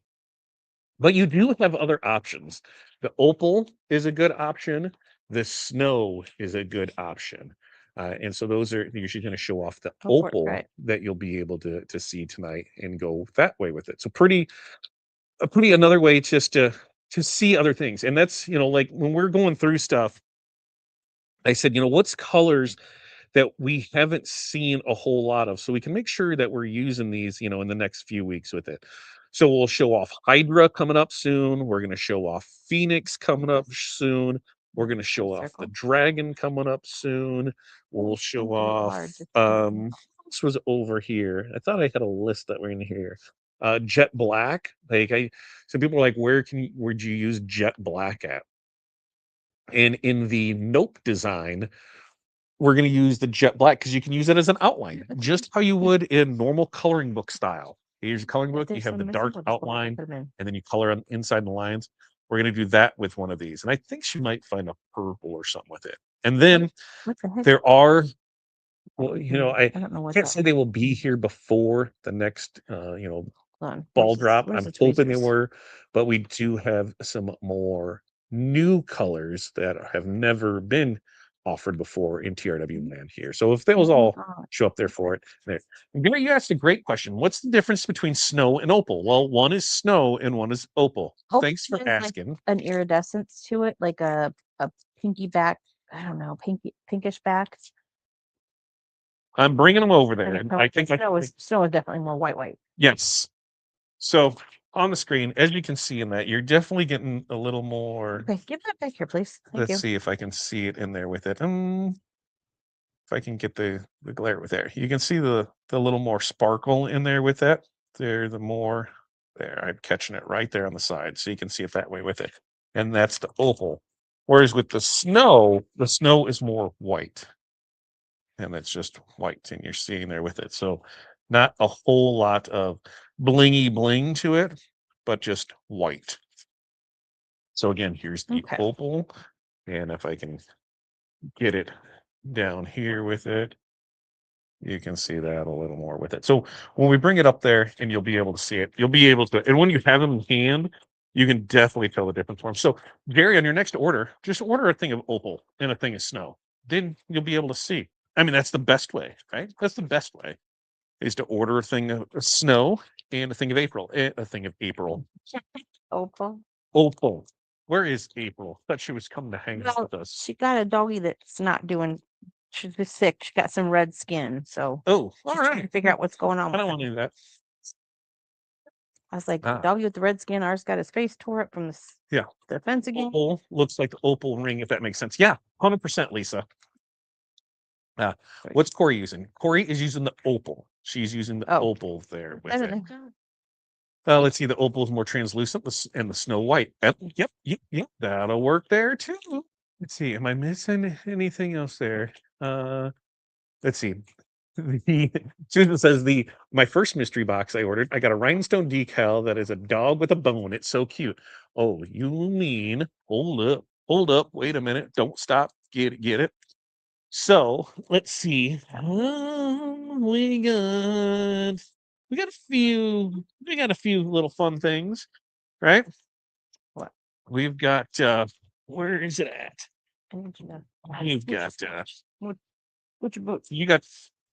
But you do have other options. The opal is a good option. The snow is a good option. And so those are usually going to show off the opal that you'll be able to see tonight and go that way with it. So another way just to see other things. And that's, like when we're going through stuff, I said, what's colors that we haven't seen a whole lot of, so we can make sure that we're using these, in the next few weeks with it. So we'll show off Hydra coming up soon. We're going to show off Phoenix coming up soon. We're going to show off the dragon coming up soon. We'll show off, this was over here. I thought I had a list that we're in here. Jet black. So people are like, where'd you use jet black at? And in the Nope design, we're going to use the jet black because you can use it as an outline, just how you would in normal coloring book style. Here's a coloring book. You have the dark outline, and then you color on inside the lines. We're going to do that with one of these. And I think she might find a purple or something with it. And then there are, I can't say they will be here before the next, ball drop. I'm hoping they were, but we do have some more new colors that have never been offered before in TRW land here. So if those all show up there for it, there. Gary, you asked a great question. What's the difference between snow and opal? Well, one is snow and one is opal. Thanks for asking. Like an iridescence to it, like a pinky back. I don't know, pinkish back. I'm bringing them over there. I think snow is definitely more white. Yes. So on the screen, as you can see in that, you're definitely getting a little more. Okay, give that back here, please. Let's see if I can see it in there with it. If I can get the glare with there, you can see the little more sparkle in there with that. There, I'm catching it right there on the side, so you can see it that way with it. And that's the opal. Whereas with the snow is more white, and it's just white, and you're seeing there with it. So not a whole lot of blingy bling to it, but just white. So again, here's the opal, and if I can get it down here with it, you can see that a little more with it. So when we bring it up there, and you'll be able to see it, and when you have them in hand, you can definitely tell the difference for them. So Gary, on your next order, just order a thing of opal and a thing of snow. Then you'll be able to see. I mean, that's the best way, right? That's the best way, is to order a thing of snow and a thing of April. A thing of April. Opal. Opal. Where is April? Thought she was coming to hang out Well, with us. she got a doggy that's not doing. She's just sick. She got some red skin, so Oh, all she's trying to right. figure out what's going on I with don't her. want to do that. I was like, Ah. doggy with the red skin. Ours got his face tore up from Yeah. the fence again. Opal looks like the opal ring, if that makes sense. Yeah, 100%, Lisa. What's Corey using? Corey is using the opal. She's using the Oh. opal there with I it. don't know. Let's see. The opal is more translucent, and the snow white. Yep, that'll work there too. Let's see. Am I missing anything else there? Let's see. Susan says my first mystery box I ordered. I got a rhinestone decal that is a dog with a bone. It's so cute. Oh, you mean? Hold up. Wait a minute. Don't stop. Get it. So let's see. We got a few little fun things, right? What? We've got where is it at? We've got Which book? you got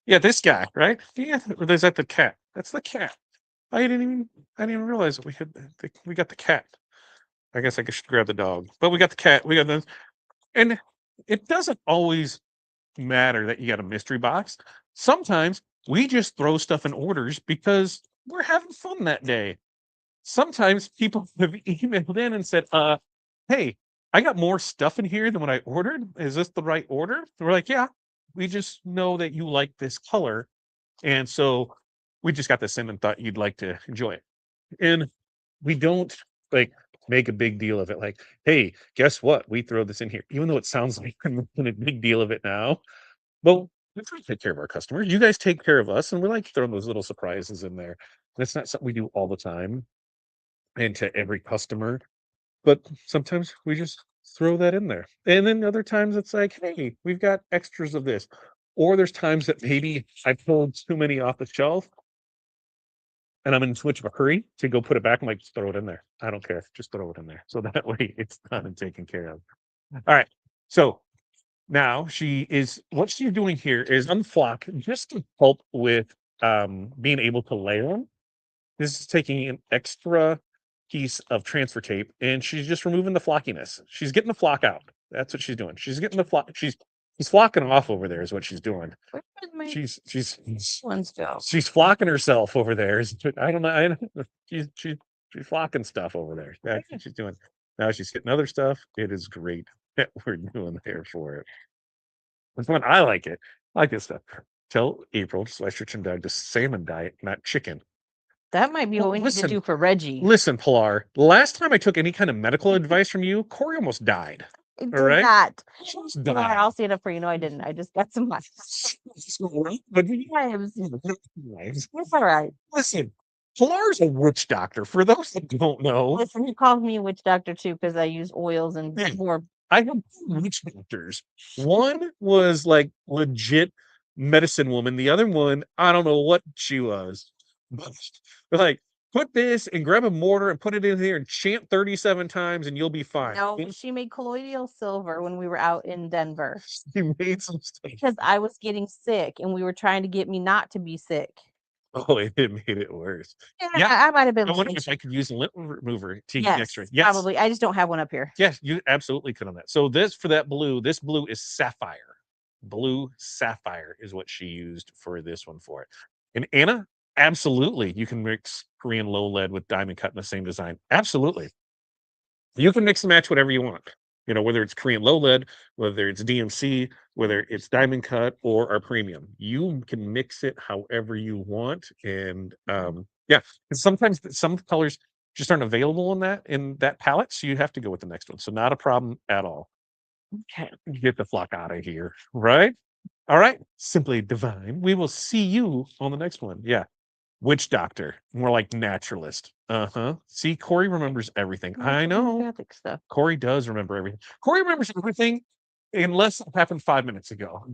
this guy, right? Yeah, or is that the cat? That's the cat. I didn't even realize that we got the cat. I guess I should grab the dog, but we got the cat. We got the, and it doesn't always matter that you got a mystery box. Sometimes we just throw stuff in orders because we're having fun that day. Sometimes people have emailed in and said, hey, I got more stuff in here than what I ordered. Is this the right order? And we're like, yeah, we just know that you like this color. And so we just got this in and thought you'd like to enjoy it. And we don't like make a big deal of it. Like, hey, guess what? We throw this in here, even though it sounds like we're making a big deal of it now. Well, we try to take care of our customers. You guys take care of us, and we like throwing those little surprises in there. That's not something we do all the time and to every customer, but sometimes we just throw that in there. And then other times it's like, hey, we've got extras of this. Or there's times that maybe I pulled too many off the shelf and I'm in too much of a hurry to go put it back. I'm like, just throw it in there. I don't care. Just throw it in there. So that way it's done and taken care of. All right. So now what she's doing here is unflock just to help with being able to layer them. This is taking an extra piece of transfer tape and she's just removing the flockiness. She's getting the flock out. That's what she's doing. She's getting the flock. She's flocking off over there is what she's doing. Where did my She's ones go? she's flocking herself over there. I don't know. She's flocking stuff over there. That's what she's doing. Now she's getting other stuff. It is great that we're doing there for it. It's fun. I like it. I like this stuff. Tell April to switch her dog to salmon diet, not chicken. That might be Well, what we need to listen. do for Reggie. Listen, Pilar, last time I took any kind of medical advice from you, Corey almost died. I did All right? not. She almost Come on, died. I'll stand up for you. No, I didn't. I just got some lives. But It's all right. listen, Pilar's a witch doctor. For those that don't know, Listen, he calls me a witch doctor too because I use oils and Yeah. more. I have two witch doctors. One was like legit medicine woman. The other one, I don't know what she was. But like, put this and grab a mortar and put it in here and chant 37 times and you'll be fine. No, she made colloidal silver when we were out in Denver She made some stuff. because I was getting sick and we were trying to get me not to be sick. Oh, it made it worse. Yeah, Yeah. I might have been. I wonder if I could use a lint remover to Yes, X-ray. Yes. probably. I just don't have one up here. Yes, you absolutely could on that. So this blue is sapphire. Blue sapphire is what she used for this one for it. And Anna, absolutely, you can mix Korean low lead with diamond cut in the same design. Absolutely. You can mix and match whatever you want. You know, whether it's Korean low lead, whether it's DMC, whether it's diamond cut or our premium. You can mix it however you want. And yeah, and sometimes some colors just aren't available in that palette, so you have to go with the next one. So not a problem at all. Okay, get the flock out of here, right? All right, simply divine. We will see you on the next one. Yeah, witch doctor, more like naturalist. See, Corey remembers everything. I know. Homeopathic stuff. Corey does remember everything. Corey remembers everything unless it happened 5 minutes ago.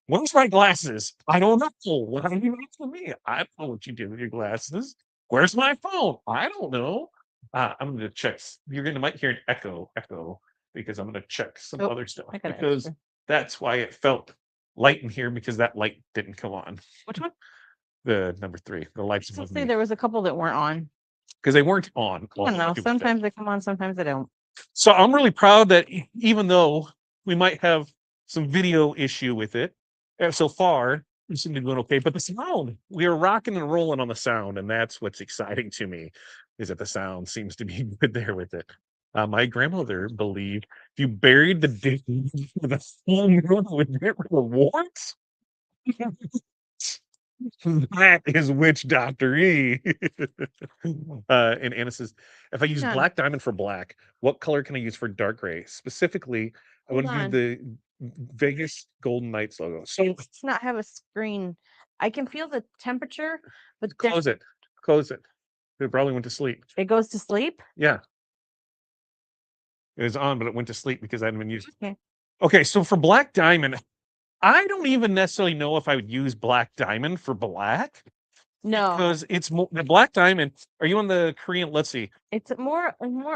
Where's my glasses? I don't know. What have you asked me? I don't know what you did with your glasses. Where's my phone? I don't know. I'm gonna check. Might hear an echo, because I'm gonna check some Oh, other stuff I got an because extra. that's why it felt light in here because that light didn't come on. Which one? The number 3, the lights Still above say me, there was a couple that weren't on. because they weren't on. I don't know. Sometimes they come on, sometimes they don't. So I'm really proud that even though we might have some video issue with it, so far we seem to be doing okay. But the sound, we are rocking and rolling on the sound, and that's what's exciting to me, is that the sound seems to be good there with it. My grandmother believed if you buried the dick for the full moon would get rid of warts. That is witch doctor E. And Anna says, if I use None. black diamond for black, what color can I use for dark gray? Specifically, I Hold want to on. do the Vegas Golden Knights logo. So Let's not have a screen. I can feel the temperature, but there's- close it. Close it. It probably went to sleep. it goes to sleep. Yeah. It was on, but it went to sleep because I hadn't been using it. Okay. Okay, so for black diamond, I don't even necessarily know if I would use black diamond for black. No, Because it's more the black diamond. Are you on the Korean? Let's see. it's more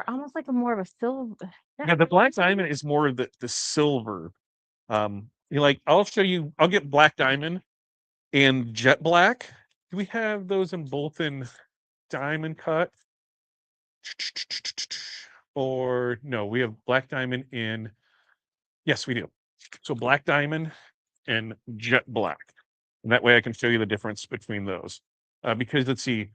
almost like a more of a silver. Yeah, the black diamond is more of the silver. You like, I'll show you, I'll get black diamond and jet black. Do we have those in both in diamond cut? Or no, we have black diamond in, yes, we do. So black diamond and jet black. And that way I can show you the difference between those. Because let's see,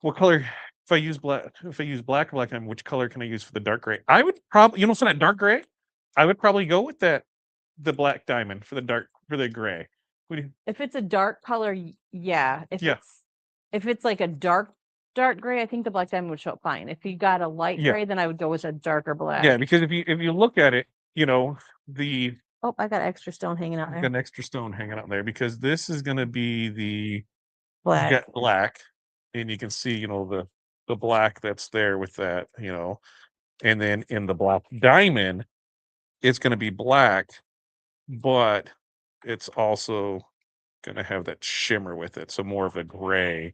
what color, if I use black diamond, which color can I use for the dark gray? I would probably, for that dark gray, I would probably go with the black diamond for the gray. What do you, If it's a dark color, yeah. Yeah. If it's like a dark gray, I think the black diamond would show up fine. If you got a light Yeah. gray, then I would go with a darker black. yeah, because if you look at it, the Oh, I got extra stone hanging out I've got there. an extra stone hanging out there because this is going to be the Black. jet black, and you can see, the black that's there with that, and then in the black diamond, it's going to be black, but it's also going to have that shimmer with it. So more of a gray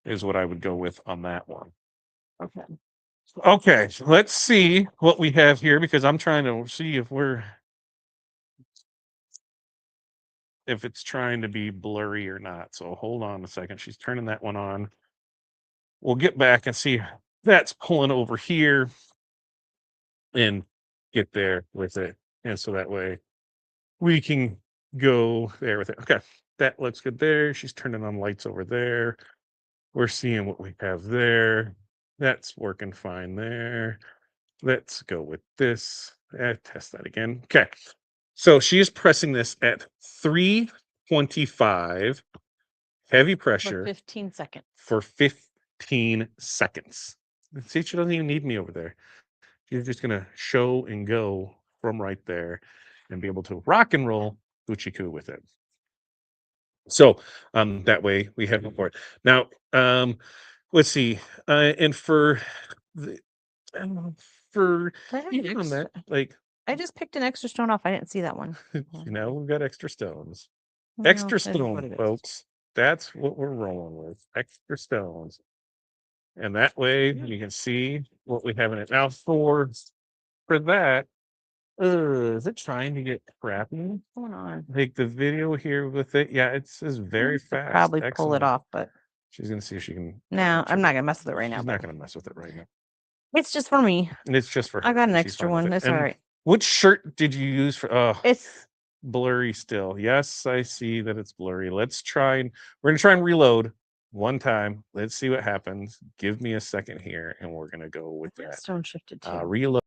is what I would go with on that one. Okay. Okay, so let's see what we have here because I'm trying to see if it's trying to be blurry or not. So hold on a second. She's turning that one on. We'll get back and see that's pulling over here and get there with it. And so that way we can go there with it. Okay, that looks good there. She's turning on lights over there. We're seeing what we have there. That's working fine there. Let's go with this. Test that again. Okay. So she is pressing this at 325 heavy For pressure 15 seconds. for 15 seconds. See, she doesn't even need me over there. She's just going to show and go from right there and be able to rock and roll Gucci Coo with it. So that way we have for it. Now, let's see. And for the for Did I have even on extra- that, like, I just picked an extra stone off. I didn't see that one. we've got extra stones. Well, Extra that is what stone, it is. folks. That's what we're rolling with. Extra stones. And that way you can see what we have in it. Now for that, is it trying to get crappy? What's going on? Like the video here with it, yeah, it says very Could fast. probably pull Excellent. it off, but She's gonna see if she can. no, I'm not gonna mess with it right now. She's but not gonna mess with it right now. It's just for me. And it's just for her. I got an She's extra fine with one. it. That's all And right. which shirt did you use for? Oh, It's blurry still. Yes, I see that it's blurry. We're gonna try and reload one time. Let's see what happens. Give me a second here, and we're gonna go with that. stone shifted too. Reload.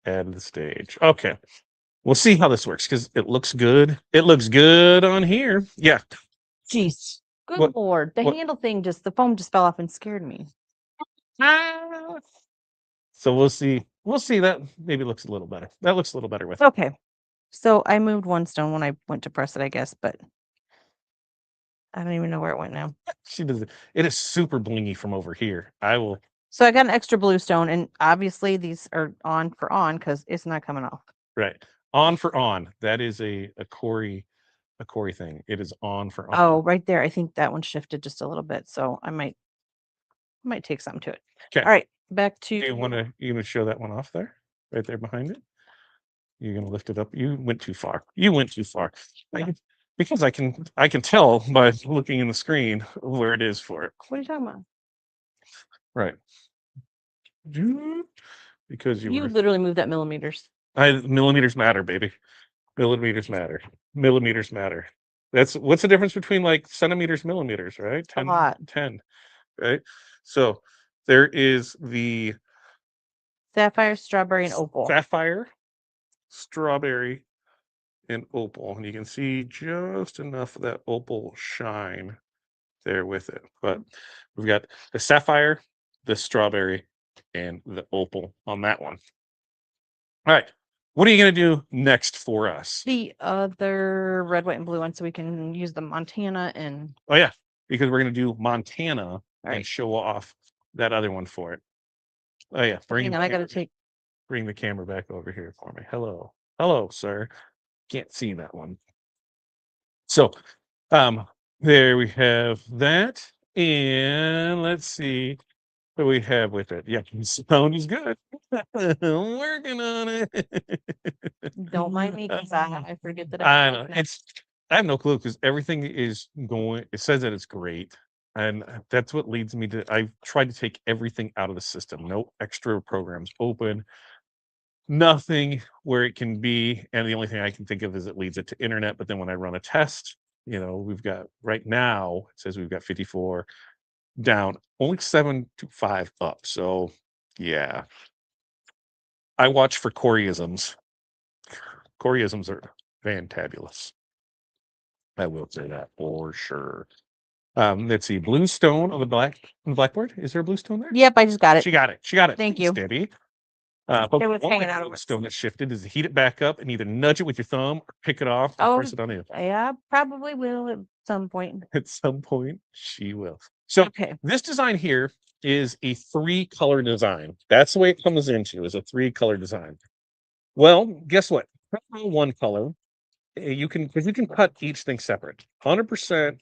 Add the stage. Okay. We'll see how this works because it looks good. It looks good on here. Yeah. Jeez. Good What- lord. The what- handle thing the foam just fell off and scared me. So we'll see. We'll see that maybe looks a little better. That looks a little better with it. Okay. So I moved one stone when I went to press it, I guess, but I don't even know where it went now. She does it. It is super blingy from over here. I will. So I got an extra blue stone, and obviously these are on for on because it's not coming off. Right. On for on. That is a Corey thing. It is on for on. Oh, right there. I think that one shifted just a little bit, so I might take something to it. Okay. All right, back to You gonna show that one off there? Right there behind it? You're gonna lift it up. You went too far. You went too far. Because I can tell by looking in the screen where it is for it. What are you talking about? Right. Because you You were literally moved that millimeters. millimeters matter, baby. Millimeters matter. Millimeters matter. What's the difference between like centimeters, millimeters, right? A lot. 10, right? So there is the Sapphire, strawberry, and opal. sapphire, strawberry, and opal. And you can see just enough of that opal shine there with it. But we've got the sapphire, the strawberry, and the opal on that one. All right. What are you going to do next for us? The other red, white, and blue one, so we can use the Montana and. Oh, yeah. Because we're going to do Montana and Right. show off that other one for it. Oh, yeah. Hang on, I got to bring the camera back over here for me. Hello. Hello, sir. Can't see that one. So, there we have that. And let's see what we have with it. Yeah, sound is good. I'm working on it. Don't mind me because I forget that. I know. I have no clue because everything is going. It says that it's great, and that's what leads me to. I've tried to take everything out of the system. No extra programs open. Nothing where it can be, and the only thing I can think of is it leads it to internet. But then when I run a test, we've got right now. It says we've got 54 down, only 7 to 5 up. So, yeah. I watch for Coreyisms. Coreyisms are fantabulous. I will say that for sure. Let's see. Blue stone on the blackboard. Is there a blue stone there? Yep, I just got it. She got it. She got it. Thank you. Debbie. It was hanging out of blue it. stone that's shifted is heat it back up and either nudge it with your thumb or pick it off and press it on it. Yeah, probably will at some point. At some point, she will. So Okay. this design here is a 3-color design. That's the way it comes into, is a 3-color design. Well, guess what? 1 color. You can cut each thing separate. 100%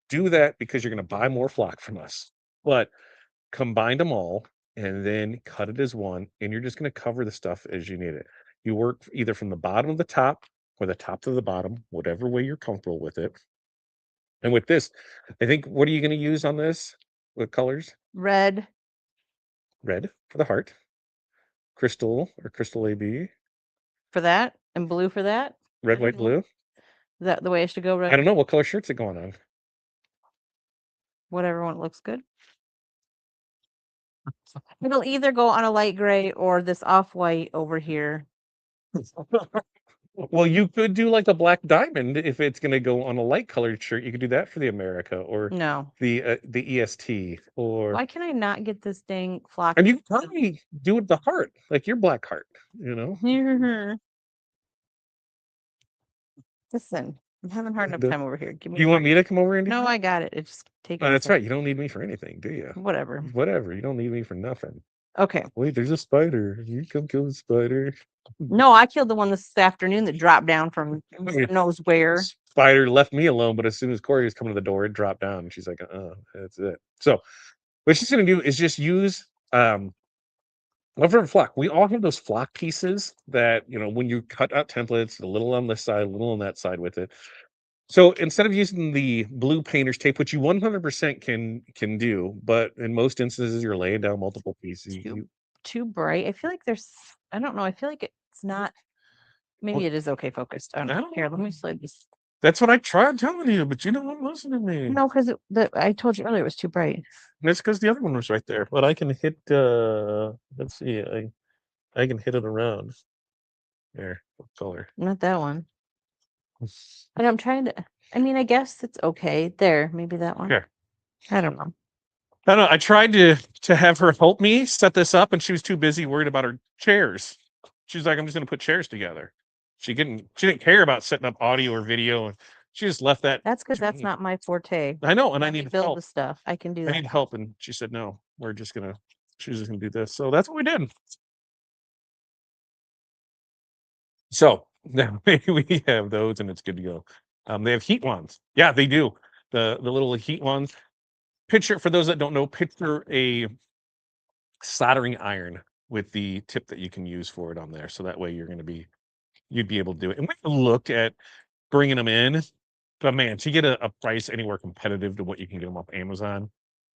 do that because you're going to buy more flock from us. But combine them all and then cut it as one, and you're just going to cover the stuff as you need it. You work either from the bottom of the top or the top to the bottom, whatever way you're comfortable with it. And with this, I think, what are you going to use on this? What colors? Red For the heart. Crystal or crystal AB. for that and blue for that. Red, white, blue. Is that the way I should go? Red. I don't know what color shirt's it going on. Whatever one looks good. It'll either go on a light gray or this off-white over here. Well, you could do like a black diamond if it's going to go on a light colored shirt. You could do that for the America or No. the EST or. Why can I not get this dang flock? And you can probably do it the heart, like your black heart. Listen, I'm having a hard enough time over here. Give me. Do you want me to come over and? No, I got it. It's taking. Oh, that's right. You don't need me for anything, do you? Whatever. Whatever. You don't need me for nothing. Okay. Wait, there's a spider. You come kill the spider. No, I killed the one this afternoon that dropped down from who knows where. Spider left me alone, but as soon as Corey was coming to the door, it dropped down. And she's like, that's it. So what she's going to do is just use different flock. We all have those flock pieces that, when you cut out templates, a little on this side, a little on that side with it. So instead of using the blue painter's tape, which you 100% can do, but in most instances you're laying down multiple pieces. Too bright. I feel like I don't know. I feel like it's not. Maybe it is okay focused. I don't know. Here, let me slide this. That's what I tried telling you, but you don't listen to me. No, because I told you earlier it was too bright. That's because the other one was right there. But I can hit. Let's see. I can hit it around. There, what color? Not that one. And I'm trying to. I mean, I guess it's okay. There, maybe that one. Here. I don't know. I don't know. I tried to have her help me set this up, and she was too busy worried about her chairs. She's like, I'm just going to put chairs together. She didn't care about setting up audio or video, and she just left that. That's because to that's me. not my forte. I know, and I Let me need build help. the stuff. I can do I that. need help, and she said no. She's just gonna do this. So that's what we did. So now we have those, and it's good to go. They have heat wands. Yeah, they do. The little heat wands. Picture, for those that don't know, picture a soldering iron with the tip that you can use for it on there. So that way you'd be able to do it. And we looked at bringing them in, but man, to get a price anywhere competitive to what you can get them off Amazon,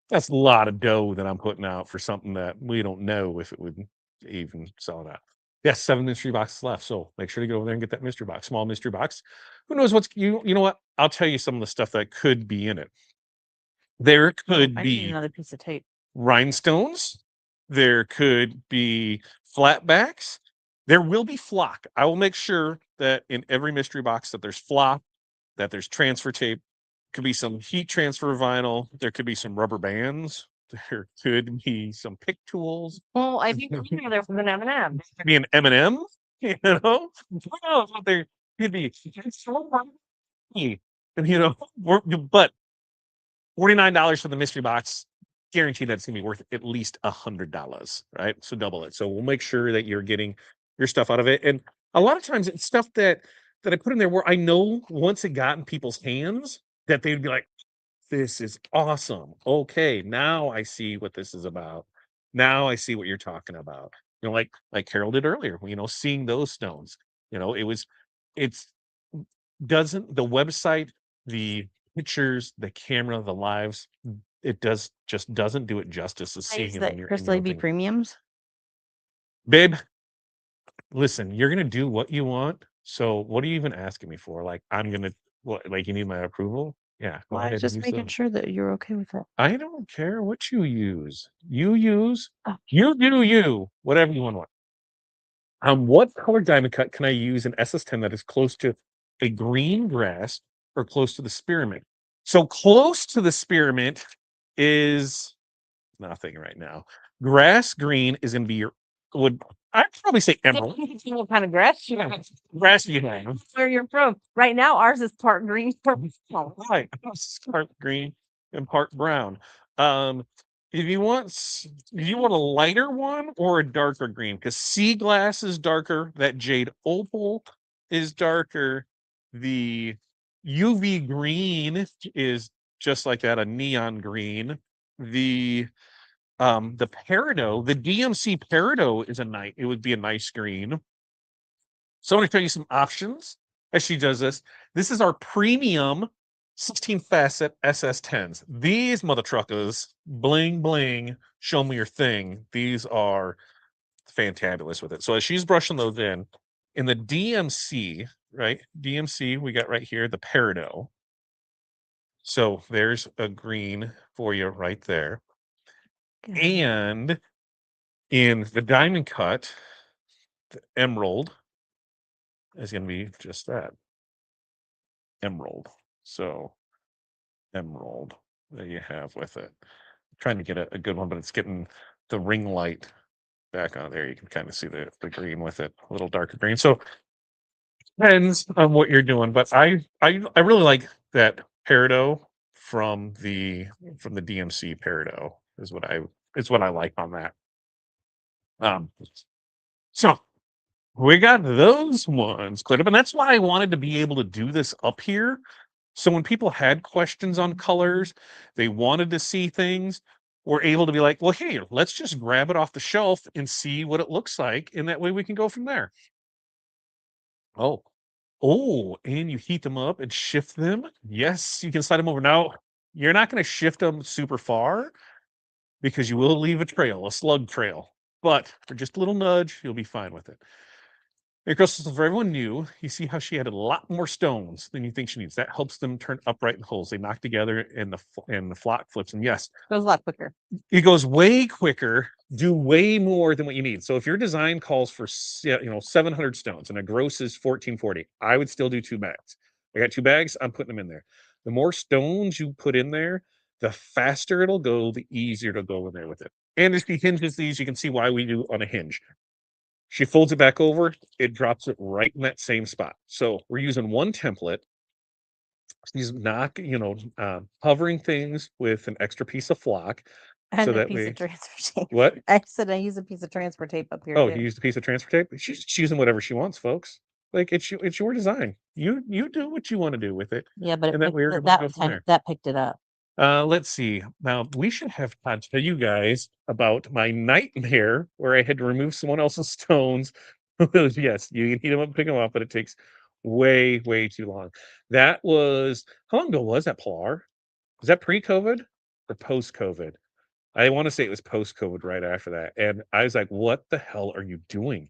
that's a lot of dough that I'm putting out for something that we don't know if it would even sell it out. Yes, 7 mystery boxes left. So make sure to go over there and get that mystery box, small mystery box. Who knows what's you know what? I'll tell you some of the stuff that could be in it. There could I need be another piece of tape. rhinestones. There could be flatbacks. There will be flock. I will make sure that in every mystery box that there's flock, that there's transfer tape. Could be some heat transfer vinyl. There could be some rubber bands. There could be some pick tools. Well, I think there from an M&M. Could be an M&M. You know, who knows what there could be? It's so funny. And but $49 for the mystery box, guaranteed that's gonna be worth at least $100, right? So double it. So we'll make sure that you're getting your stuff out of it. And a lot of times it's stuff that I put in there where I know once it got in people's hands that they'd be like, this is awesome. Okay, now I see what this is about. Now I see what you're talking about. Like Carol did earlier, seeing those stones. It's doesn't the website, the pictures, the camera, the lives, it just doesn't do it justice as seeing Is it that in your Crystal own AB thing. premiums? Babe, listen, you're gonna do what you want. So what are you even asking me for? Like I'm gonna what like you need my approval? Yeah, go Well, I ahead was and just use making those. sure that you're okay with that. I don't care what you use. You Oh. do you, whatever you want. What color diamond cut can I use in SS10 that is close to a green grass or close to the spearmint? So close to the spearmint is nothing right now. Grass green is going to be I'd probably say emerald. What kind of grass you have? Grass you have. Where you're from. Right now, ours is part green. Right. It's part green and part brown. Um, if you want, do you want a lighter one or a darker green? Because sea glass is darker. That jade opal is darker. The UV green is just like that, a neon green. The peridot, the DMC peridot is it would be a nice green. So I'm going to show you some options as she does this. This is our premium 16 facet SS10s. These mother truckers, bling bling, show me your thing. These are fantabulous with it. So as she's brushing those in the DMC, right? DMC, we got right here the peridot. So there's a green for you right there. And in the diamond cut, the emerald is going to be just that. Emerald. So emerald that you have with it. Trying to get a good one, but it's getting the ring light back on there. You can kind of see the green with it, a little darker green. So depends on what you're doing, but I really like that peridot from the DMC peridot is what I like on that. So we got those ones cleared up, and that's why I wanted to be able to do this up here. So when people had questions on colors, they wanted to see things, we're able to be like, well, here, let's just grab it off the shelf and see what it looks like, and that way we can go from there. Oh, and you heat them up and shift them. Yes, you can slide them over. Now, you're not going to shift them super far because you will leave a trail, a slug trail. But for just a little nudge, you'll be fine with it. And Crystal, for everyone new, you see how she added a lot more stones than you think she needs. That helps them turn upright in holes. They knock together and the flock flips. And yes, Goes a lot quicker. it goes way quicker, do way more than what you need. So if your design calls for 700 stones and a gross is 1440, I would still do 2 bags. I got 2 bags, I'm putting them in there. The more stones you put in there, the faster it'll go, the easier it'll go in there with it. And if she hinges these, you can see why we do on a hinge. She folds it back over, it drops it right in that same spot. So we're using one template. She's not, hovering things with an extra piece of flock. And So a that piece way, of transfer tape. what? I said I use a piece of transfer tape up here Oh, too. you used a piece of transfer tape? She's using whatever she wants, folks. Like it's your design. You do what you want to do with it. Yeah, but And then we're able to that go from there. that picked it up. Let's see. Now we should have Todd tell you guys about my nightmare where I had to remove someone else's stones. Yes, you can heat them up and pick them up, but it takes way, way too long. That was how long ago was that, Pilar? Was that pre-COVID or post-COVID? I want to say it was post-COVID right after that. And I was like, what the hell are you doing?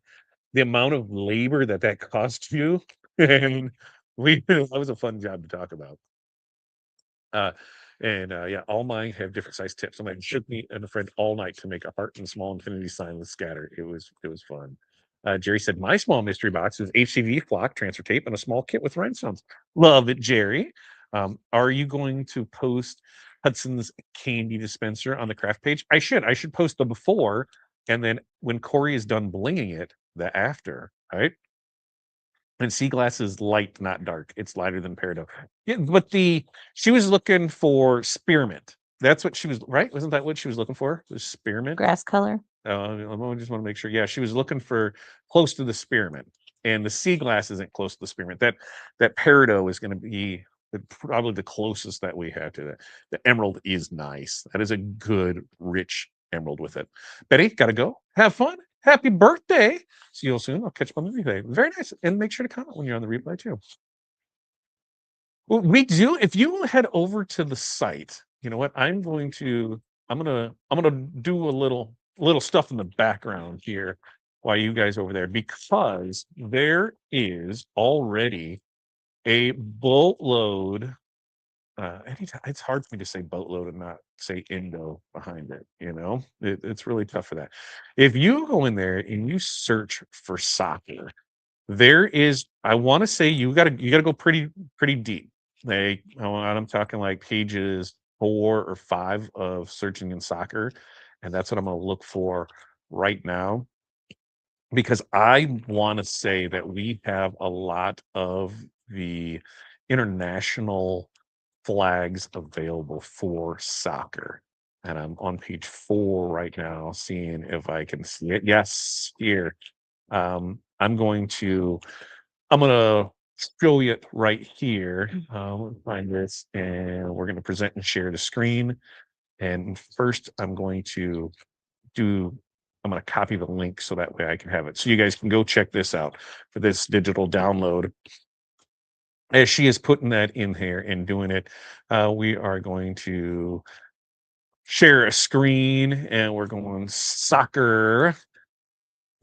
The amount of labor that cost you. And that was a fun job to talk about. Uh, yeah, all mine have different size tips. I'm like, shook me and a friend all night to make a heart and small infinity sign with scatter. It was fun. Jerry said, my small mystery box is HCV flock, transfer tape, and a small kit with rhinestones. Love it, Jerry. Are you going to post Hudson's candy dispenser on the craft page? I should. I should post the before, and then when Corey is done blinging it, the after. Right? And sea glass is light, not dark. It's lighter than peridot. Yeah, but she was looking for spearmint. That's what she was, right? Wasn't that what she was looking for? Was spearmint? Grass color. I just want to make sure. Yeah, she was looking for close to the spearmint, and the sea glass isn't close to the spearmint. That peridot is going to be probably the closest that we have to that. The emerald is nice. That is a good, rich emerald with it. Betty, gotta go. Have fun. Happy birthday. See you all soon. I'll catch you on the replay. Very nice. And make sure to comment when you're on the replay too. Well, we do. If you head over to the site, you know what? I'm gonna do a little stuff in the background here while you guys over there, because there is already a boatload. Anytime it's hard for me to say boatload and not say Indo behind it. It's really tough for that. If you go in there and you search for soccer, there is. I want to say you gotta go pretty deep. Like I'm talking like pages 4 or 5 of searching in soccer, and that's what I'm gonna look for right now, because I want to say that we have a lot of the international flags available for soccer. And I'm on page 4 right now, seeing if I can see it. Yes, here. I'm gonna show it right here. Find this, and we're gonna present and share the screen. And first, do I'm gonna copy the link so that way I can have it. So you guys can go check this out for this digital download. As she is putting that in here and doing it, we are going to share a screen, and we're going soccer.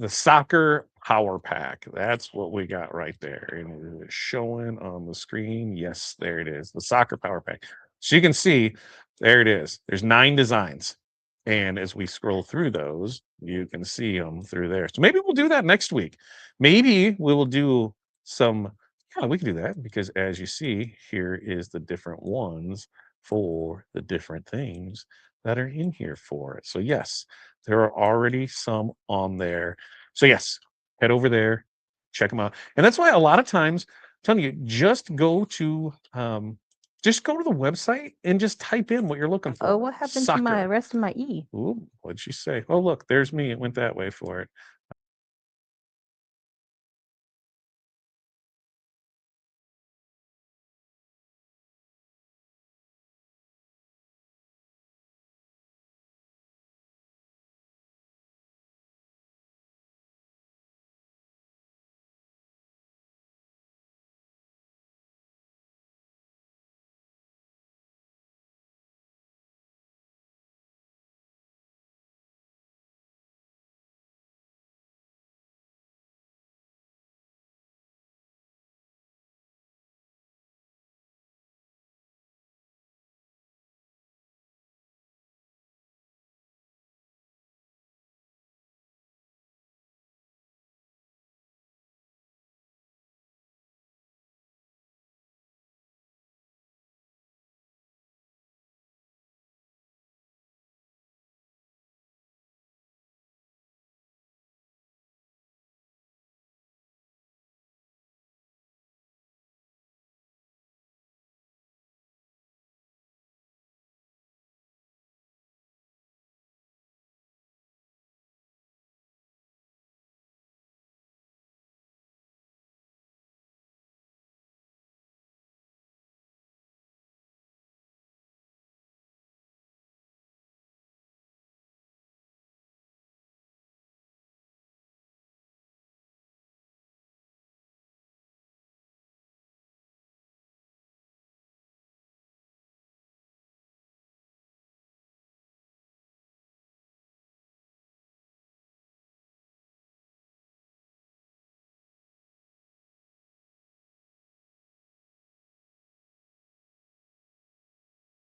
The soccer power pack. That's what we got right there. And it is showing on the screen. Yes, there it is. The soccer power pack. So you can see there it is. There's 9 designs. And as we scroll through those, you can see them through there. So maybe we'll do that next week. Maybe we will do some. Yeah, we can do that, because as you see, here is the different ones for the different things that are in here for it. So yes, there are already some on there. So yes, head over there, check them out. And that's why a lot of times I'm telling you, just go to the website and just type in what you're looking for. Oh, what happened to my Soccer. rest of my E? Ooh, what'd she say? Oh, look, there's me. It went that way for it.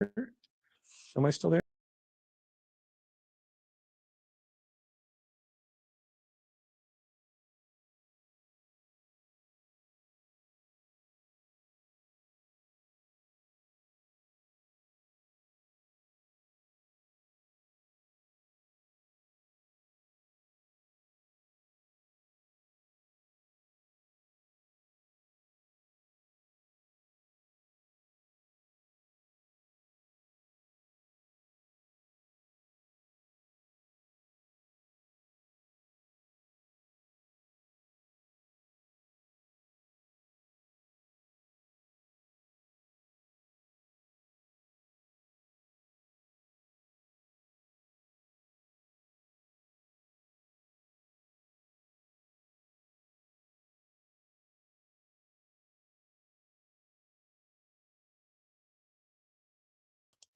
Am I still there?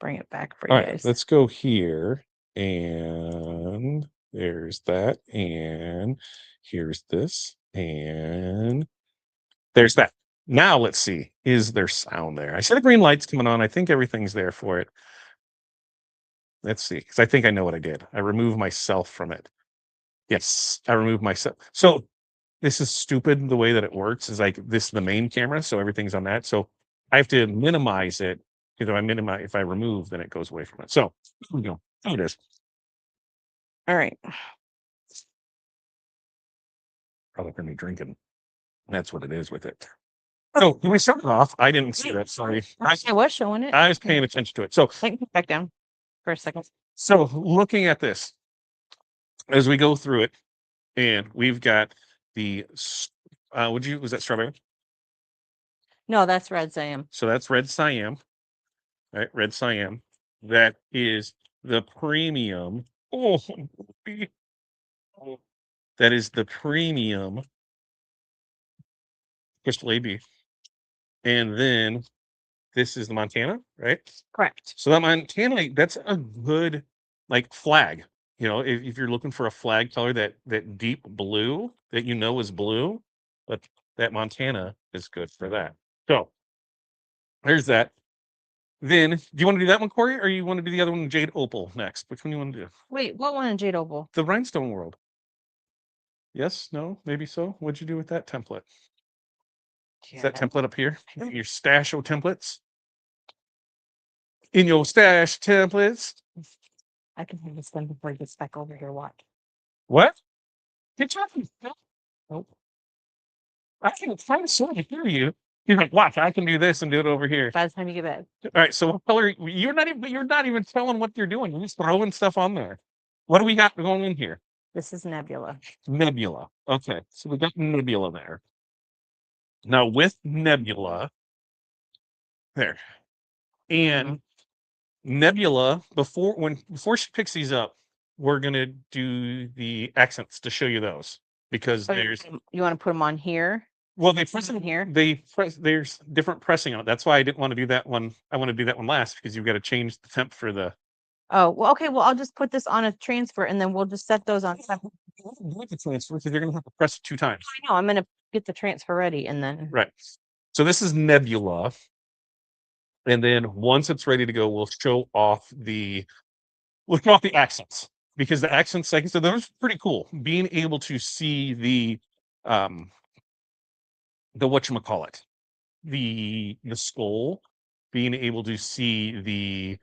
Bring it back for All you right, guys. let's go here. And there's that. And here's this. And there's that. Now let's see. Is there sound there? I see the green light's coming on. I think everything's there for it. Let's see. Because I think I know what I did. I removed myself from it. Yes, I removed myself. So this is stupid. The way that it works is like this is the main camera. So everything's on that. So I have to minimize it. Because if I remove, then it goes away from it. So here we go. There it is. All right. Probably going to be drinking. That's what it is with it. So when we started off, I didn't see that. Sorry. I was showing it. I was paying attention to it. So, I can put it back down for a second. so looking at this as we go through it, and we've got the was that strawberry? No, that's red Siam. So that's red Siam, right? Red Siam. That is the premium. Oh, that is the premium crystal AB. And then this is the Montana, right? Correct. So that Montana, that's a good like flag. You know, if you're looking for a flag color, that deep blue that you know is blue, but that Montana is good for that. So there's that. Then do you want to do that one, Corey, or you want to do the other one, Jade Opal, next? Which one do you want to do? Wait, what one in Jade Opal? The Rhinestone World. Yes, no, maybe so. What'd you do with that template? Is that template up here? Your stash of templates? In your stash templates? I can have this done before it gets back over here. Watch. What? You're talking. Nope. I can kind of sort of hear you. You're like, watch, I can do this and do it over here. By the time you get back. All right. So what color? You're not even telling what you're doing. You're just throwing stuff on there. What do we got going in here? This is Nebula. Nebula. Okay. So we got Nebula there. Now with Nebula, there. And Nebula, before she picks these up, we're gonna do the accents to show you those because there's You want to put them on here? well they press in it here? there's different pressing on it. That's why I didn't want to do that one. I want to do that one last because you've got to change the temp for the Oh, well, okay. Well, I'll just put this on a transfer and then we'll just set those on. I with the transfer because you're gonna have to press it 2 times. know. I'm going to get the transfer ready and then. Right. So this is Nebula. And then once it's ready to go, we'll show off the accents because the accents, like I said, those are pretty cool. Being able to see the whatchamacallit, the skull, being able to see the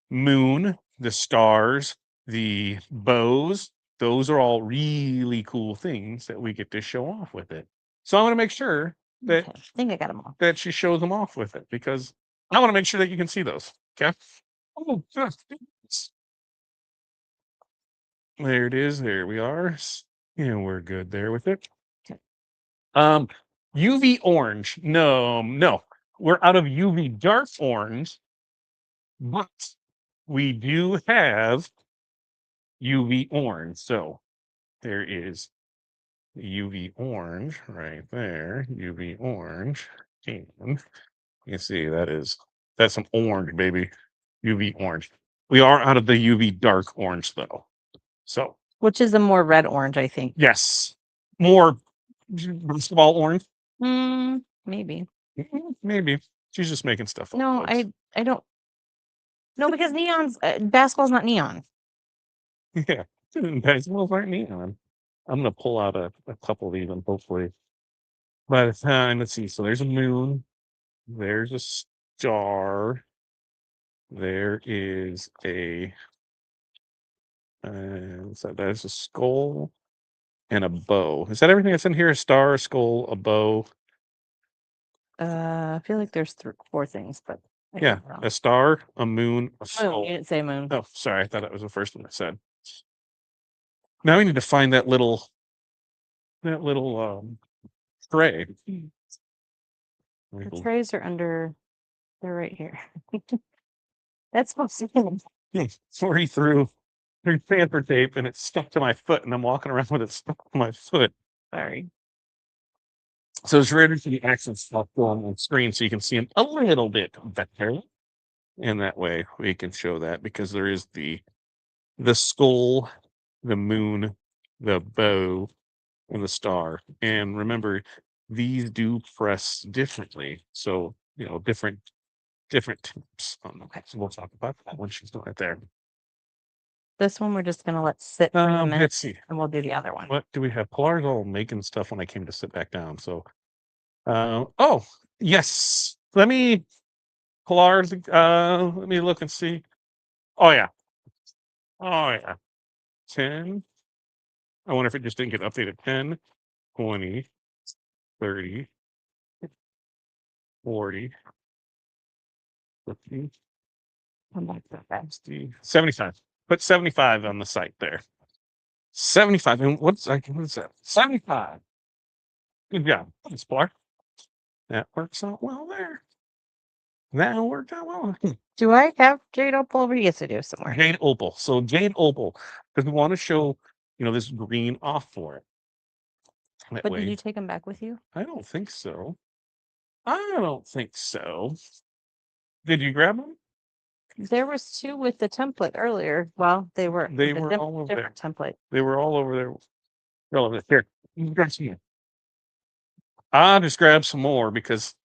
moon, the stars, the bows, those are all really cool things that we get to show off with it. So I want to make sure that Okay, I think I got them all. that she shows them off with it because I want to make sure that you can see those. Okay. Oh, goodness. There it is. There we are. And we're good there with it. Okay. UV orange. No. We're out of UV dark orange, but we do have UV orange. So there is UV orange right there. UV orange. And you see that's some orange, baby. UV orange. We are out of the UV dark orange though. So Which is a more red orange, I think. yes, more basketball orange. Maybe. Maybe she's just making stuff up. No, folks. I don't. No, because neon's basketball's not neon. Yeah, basketballs aren't neon. I'm gonna pull out a couple of these and hopefully by the time, let's see. So there's a moon, there's a star, there is a so there's a skull and a bow. Is that everything that's in here? A star, a skull, a bow. I feel like there's 4 things, but I could Yeah, be wrong. a star, a moon, a Moon. skull. You didn't say moon. Oh, sorry, I thought that was the first one I said. Now we need to find that little tray. The trays are under. They're right here. That's supposed to be. Sorry, through paper tape and it's stuck to my foot, and I'm walking around with it stuck to my foot. Sorry. So it's ready for the accent stuff going on screen so you can see them a little bit better. And that way we can show that because there is the skull, the moon, the bow, and the star. And remember, these do press differently. So, different tips. Okay, so we'll talk about that when she's not there. This one we're just gonna let sit for a minute, Let's see. and we'll do the other one. What do we have? Pilar's all making stuff when I came to sit back down. So, oh yes, Pilar's. Let me look and see. Oh yeah, 10. I wonder if it just didn't get updated. 10, 20, 30, 40, 50, Come back to that. 60, 75. Put 75 on the site there. 75. And what is that? 75. Good job. Thanks, Pilar. That works out well there. That worked out well. Do I have Jade Opal over? Yes, I do somewhere. Jade Opal. So Jade Opal, because we want to show, this green off for it. That But way, did you take them back with you? I don't think so. I don't think so. Did you grab them? There was 2 with the template earlier. Well, they were They with a were all over there. different template. They were all over there. They're all over there. Here, you can grab some more. I'll just grab some more because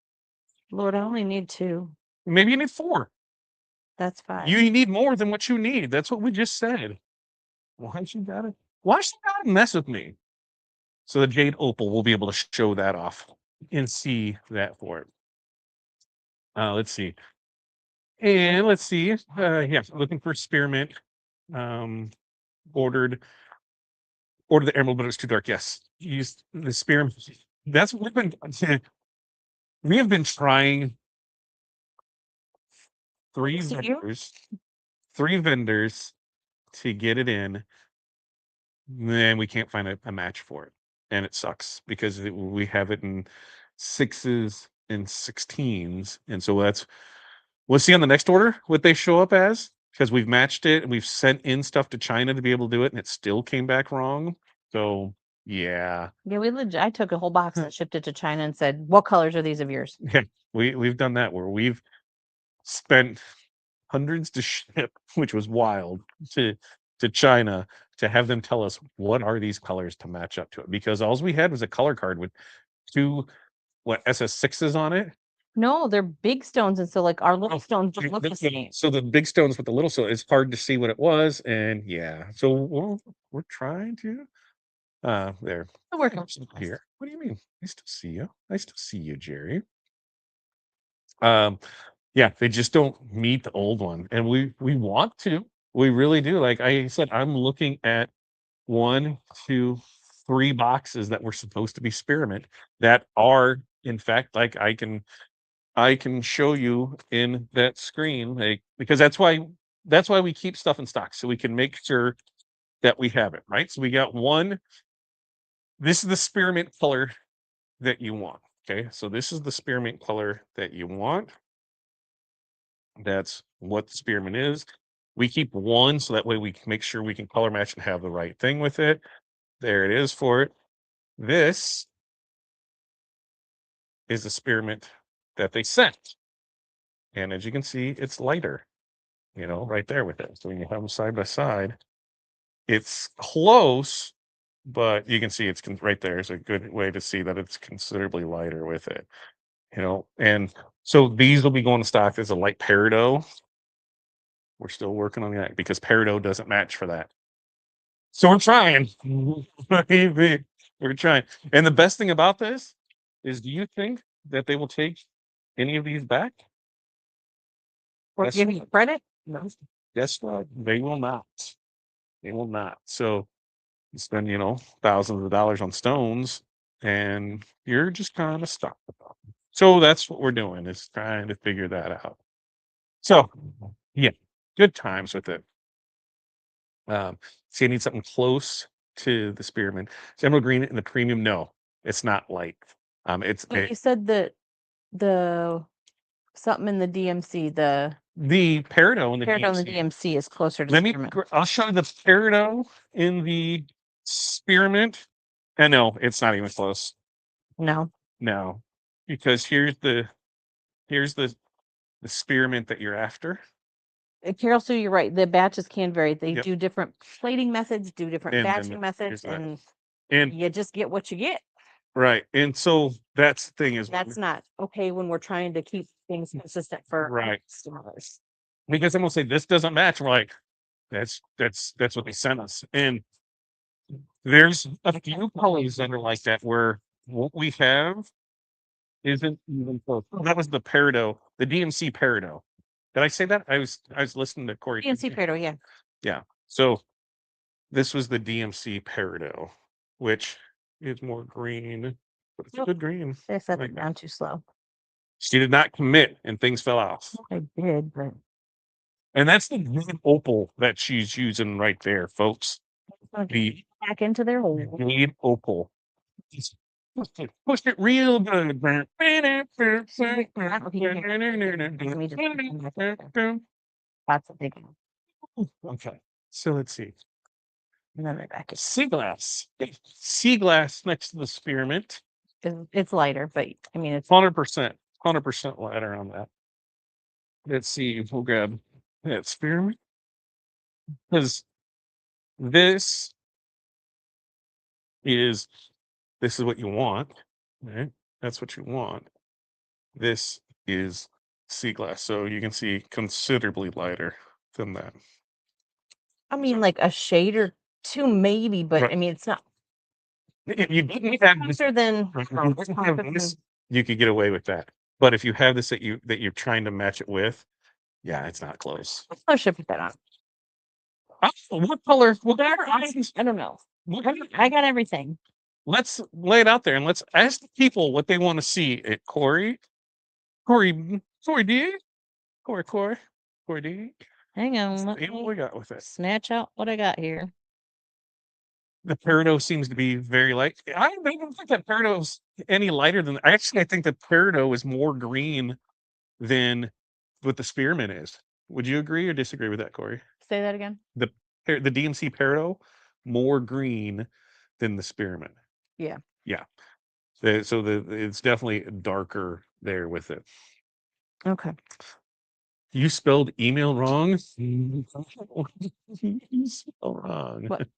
Lord, I only need 2. maybe you need 4. That's 5. You need more than what you need. That's what we just said. Why she gotta mess with me? So the Jade Opal will be able to show that off and see that for it. Let's see. And let's see. Yeah, looking for spearmint. Ordered the emerald, but it's too dark. Yes. Used the spearmint. That's what we have been trying 3 See you? vendors, 3 vendors to get it in. Then we can't find a match for it. And it sucks because we have it in 6s and 16s. And so we'll see on the next order what they show up as, because we've matched it and we've sent in stuff to China to be able to do it, and it still came back wrong. So yeah. Yeah, I took a whole box and shipped it to China and said, "What colors are these of yours?" Yeah, we've done that where we've spent hundreds to ship, which was wild, to China to have them tell us what are these colors to match up to it, because all we had was a color card with 2 SS6s on it. No, they're big stones, and so like our little stones don't look the same. So the big stones with the little stone, it's hard to see what it was, and yeah. So we're trying to. There. We're working on Here. What do you mean? I still see you. I still see you, Jerry. Yeah, they just don't meet the old one, and we want to. We really do. Like I said, I'm looking at 1, 2, 3 boxes that were supposed to be spearmint that are, in fact, like I can show you in that screen, like, because that's why we keep stuff in stock, so we can make sure that we have it, right? So we got 1. This is the spearmint color that you want. Okay, so this is the spearmint color that you want. That's what the spearmint is. We keep 1 so that way we can make sure we can color match and have the right thing with it. There it is for it. This is the spearmint that they sent. And as you can see, it's lighter, right there with it. So when you have them side by side, it's close, but you can see it's right there. Is a good way to see that it's considerably lighter with it, and so these will be going to stock as a light peridot. We're still working on that because peridot doesn't match for that. So we're trying. We're trying. And the best thing about this is, do you think that they will take any of these back? We're Yes. giving you credit. No. Guess what? They will not. They will not. So you spend, thousands of dollars on stones and you're just kind of stuck with them. So that's what we're doing, is trying to figure that out. So yeah, good times with it. See, I need something close to the spearmint. Emerald green in the premium, no, it's not light. It's But you said that the something in the DMC, the the peridot in the peridot in the DMC. DMC is closer to Let me. spearmint. I'll show you the peridot in the spearmint. And no, it's not even close. No. No, because here's the spearmint that you're after. Carol, so you're right. The batches can vary. They Yep. do different plating methods, do different And then batching methods, that. and And you just get what you get. right, and so that's the thing is That's not okay when we're trying to keep things consistent for right. customers. Because I'm gonna say this doesn't match. We're like, that's what they sent us. And there's a few colors that are like that where what we have isn't even close. Oh, that was the peridot, the DMC peridot. Did I say that? I was listening to Corey. DMC peridot, yeah. Yeah. So this was the DMC peridot, which is more green, but it's a Nope. good green. They set Like it that. down too slow. She did not commit and things fell off. I did, but And that's the green opal that she's using right there, folks. The back into their hole. green opal. Just push it real good. That's a big one. Okay, so let's see. And then right back. Sea glass. Sea glass next to the spearmint. It's lighter, but I mean, it's 100%. 100% lighter on that. Let's see. We'll grab that spearmint. Because this is what you want, right? That's what you want. This is sea glass, so you can see considerably lighter than that. I mean, like a shade or two, maybe, but Right. I mean, it's not If you didn't have this, closer than. if you didn't have this, you could get away with that. But if you have this that you're trying to match it with, yeah, it's not close. I should put that on. What color? What color options? I don't know. What color? I got everything. Let's lay it out there and let's ask the people what they want to see. Corey D. Corey D. Hang on. See Let what me we got with it. snatch out what I got here. The peridot seems to be very light. I don't think that peridot's any lighter than. I think the peridot is more green than what the spearmint is. Would you agree or disagree with that, Corey? Say that again. The DMC peridot more green than the spearmint. Yeah. Yeah. It's definitely darker there with it. Okay. You spelled email wrong. You spelled wrong. What?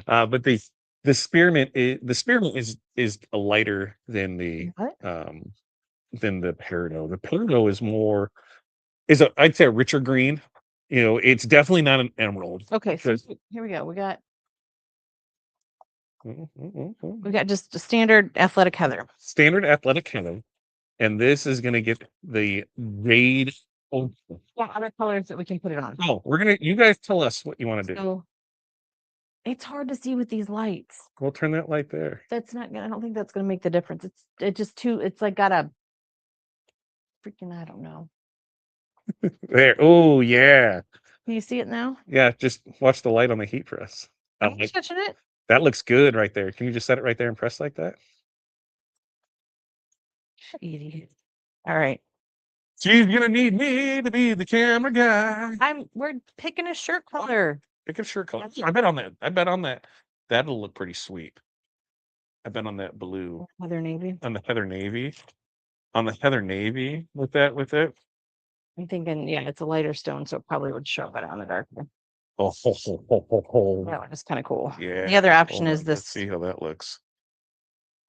But the spearmint is a lighter than the What? than the peridot. The peridot is more I'd say a richer green. It's definitely not an emerald. Okay. So Because- here we go. We got just a standard athletic heather. Standard athletic heather, and this is going to get the jade. Oh, Other colors that we can put it on. you guys tell us what you want to do. So it's hard to see with these lights. We'll turn that light there. That's not gonna. I don't think that's gonna make the difference. It's just too. It's like got a freaking. I don't know. There. Oh yeah. Can you see it now? Yeah, just watch the light on the heat press. I'm touching it. That looks good right there. Can you just set it right there and press like that? Easy. All right. She's gonna need me to be the camera guy. We're picking a shirt color. Pick a shirt color. I bet on that. That'll look pretty sweet. I bet on that blue. Heather navy. On the heather navy. On the heather navy with it. I'm thinking, yeah, it's a lighter stone, so it probably would show better on the dark one. Oh, That one is kind of cool. yeah. The other option Hold is on, this. Let's see how that looks.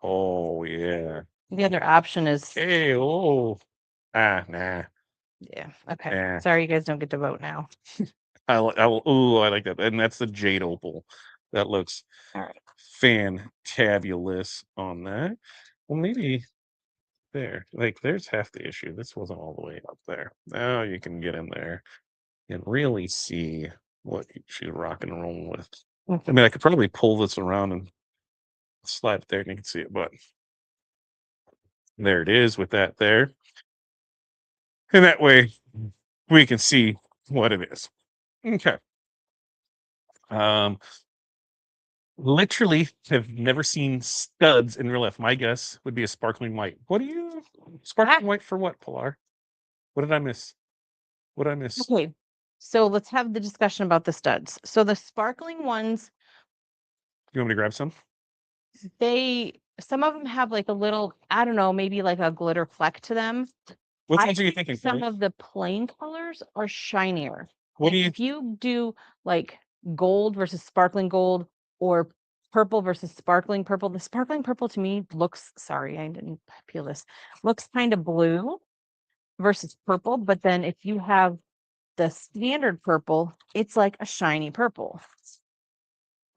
Oh yeah. The other option is Hey, oh. Nah. Yeah. Okay. Eh. Sorry, you guys don't get to vote now. I will. Ooh, I like that. And that's the jade opal. That looks All right. fantabulous on that. Well, maybe there. Like, there's half the issue. This wasn't all the way up there. Now you can get in there and really see what she's rocking and rolling with. I mean, I could probably pull this around and slide it there and you can see it, but there it is with that there. And that way we can see what it is. Okay. Literally have never seen studs in real life. My guess would be a sparkling white. What do you sparkling white for what, Pilar? What did I miss? What did I miss? Okay. So let's have the discussion about the studs. So the sparkling ones, You want me to grab some? some of them have like a little, I don't know, maybe like a glitter fleck to them. Which I ones are you think thinking? some Corey? of the plain colors are shinier. What do Like, you if you do like gold versus sparkling gold or purple versus sparkling purple, the sparkling purple to me looks, sorry, I didn't peel this, looks kind of blue versus purple. But then if you have the standard purple, it's like a shiny purple.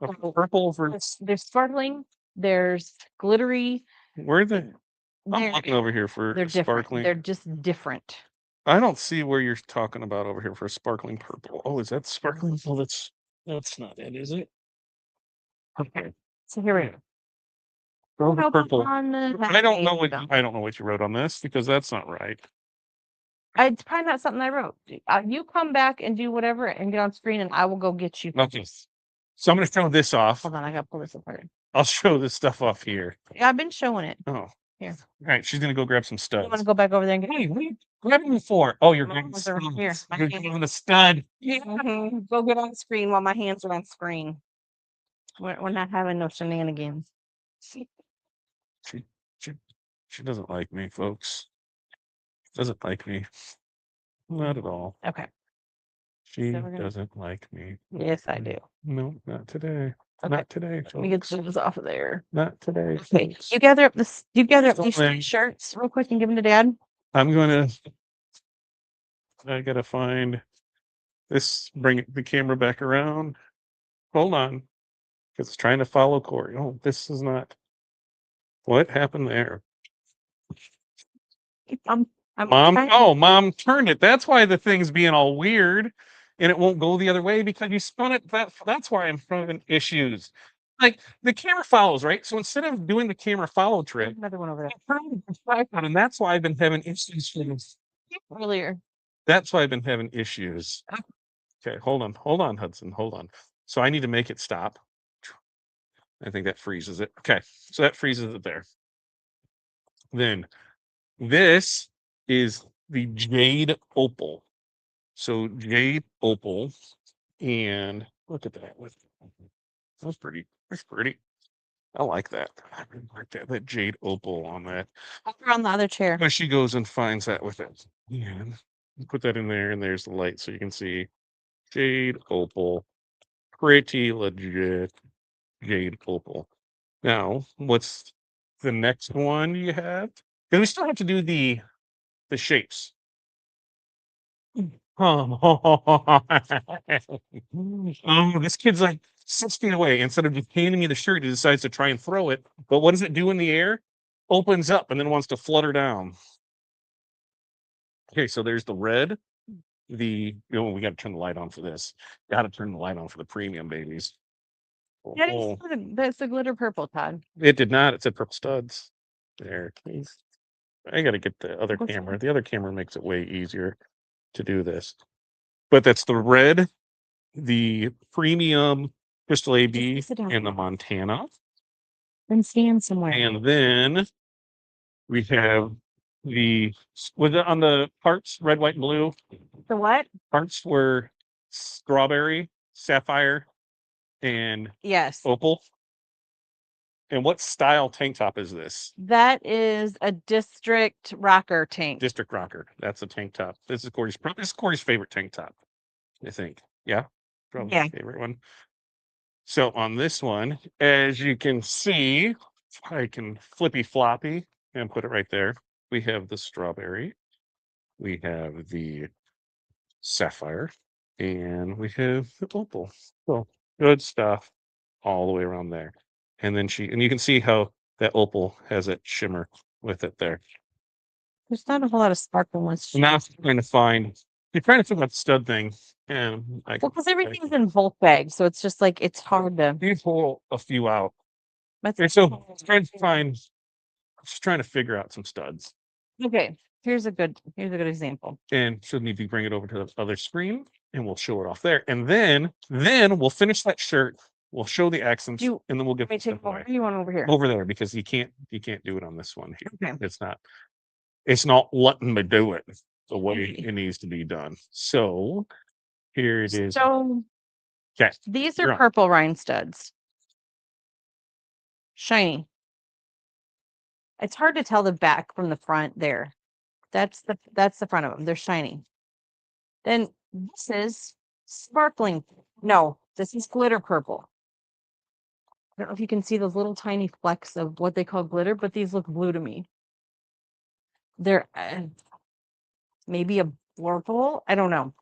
purple for There's sparkling, there's glittery. where the I'm They're, looking over here for they're different. sparkling. They're just different. I don't see where you're talking about over here for sparkling purple. Oh, is that sparkling? Well, that's not it, is it? Okay. So here we go. Go over Nope, purple. on the I don't know page, what though. I don't know what you wrote on this because that's not right. It's probably not something I wrote. You come back and do whatever and get on screen, and I will go get you. Okay. So I'm gonna show this off. Hold on, I gotta pull this apart. I'll show this stuff off here. Yeah, I've been showing it. Oh. Here. All right, she's gonna go grab some You want studs. to go back over there and get? Hey, what are you grabbing me for? Oh, you're My grabbing hands are here. studs. My You're hands- grabbing a stud. Go get on screen while my hands are on screen. We're not having no shenanigans. She, she doesn't like me, folks. Doesn't like me. Not at all. Okay. She So we're gonna- doesn't like me. Yes, I do. No, not today. Okay. Not today. Let me get Folks. those off of there. Not today. Okay. folks. You gather up this. You gather up these Something. 3 shirts real quick and give them to Dad. I'm gonna. I gotta find this. Bring the camera back around. Hold on, because it's trying to follow Corey. Oh, this is not. What happened there? I'm Mom, trying- oh, mom turned it. That's why the thing's being all weird and it won't go the other way because you spun it. That's why I'm having issues. Like the camera follows, right? So instead of doing the camera follow trick, Another one over there. I turned the tripod, and that's why I've been having issues for this. Earlier. That's why I've been having issues. Okay, hold on, Hudson. Hold on. So I need to make it stop. I think that freezes it. Okay, so that freezes it there. Then this is the jade opal. So jade opal, and look at that. That's pretty. That's pretty. I like that. I really like that jade opal on that. Over on the other chair. But she goes and finds that with it. And put that in there, and there's the light so you can see jade opal. Pretty legit jade opal. Now, what's the next one you have? Because we still have to do the shapes. Oh, this kid's like 6 feet away. Instead of just handing me the shirt, he decides to try and throw it. But what does it do in the air? Opens up and then wants to flutter down. Okay, so there's the red. We got to turn the light on for this. Got to turn the light on for the premium babies. Oh, That's the glitter purple, Todd. it did not. It said purple studs. There, please. I got to get the other What's camera. The other camera makes it way easier to do this. But that's the red, the premium Crystal AB, sit down. and the Montana. Then stand somewhere. And then we have was it on the parts, red, white, and blue? The what? Parts were strawberry, sapphire, and Yes. opal. And what style tank top is this? That is a district rocker tank. District Rocker. That's a tank top. This is Corey's favorite tank top, I think. Yeah, probably Yeah. my favorite one. So on this one, as you can see, I can flippy floppy and put it right there. We have the strawberry. we have the Sapphire, and we have the Opal. So good stuff all the way around there. And then and you can see how that Opal has that shimmer with it there. There's not a whole lot of sparkling ones. So now you're trying to figure out the stud thing, and Well, because everything's in bulk bags, so it's just like it's hard to. you pull a few out. That's Okay, so just trying to figure out some studs. okay. Here's a good example. And so maybe bring it over to the other screen, and we'll show it off there. And then we'll finish that shirt. We'll show the accents, You and then we'll get may the take stuff over. away. You want over here? Over there, because you can't do it on this one here. Okay. It's not letting me do it the way Okay. it needs to be done. So here it is. So Okay, these you're are on. purple rhine studs. Shiny. It's hard to tell the back from the front there. That's the front of them. They're shiny. Then this is sparkling. No, this is glitter purple. I don't know if you can see those little tiny flecks of what they call glitter, but these look blue to me. They're maybe a purple. I don't know.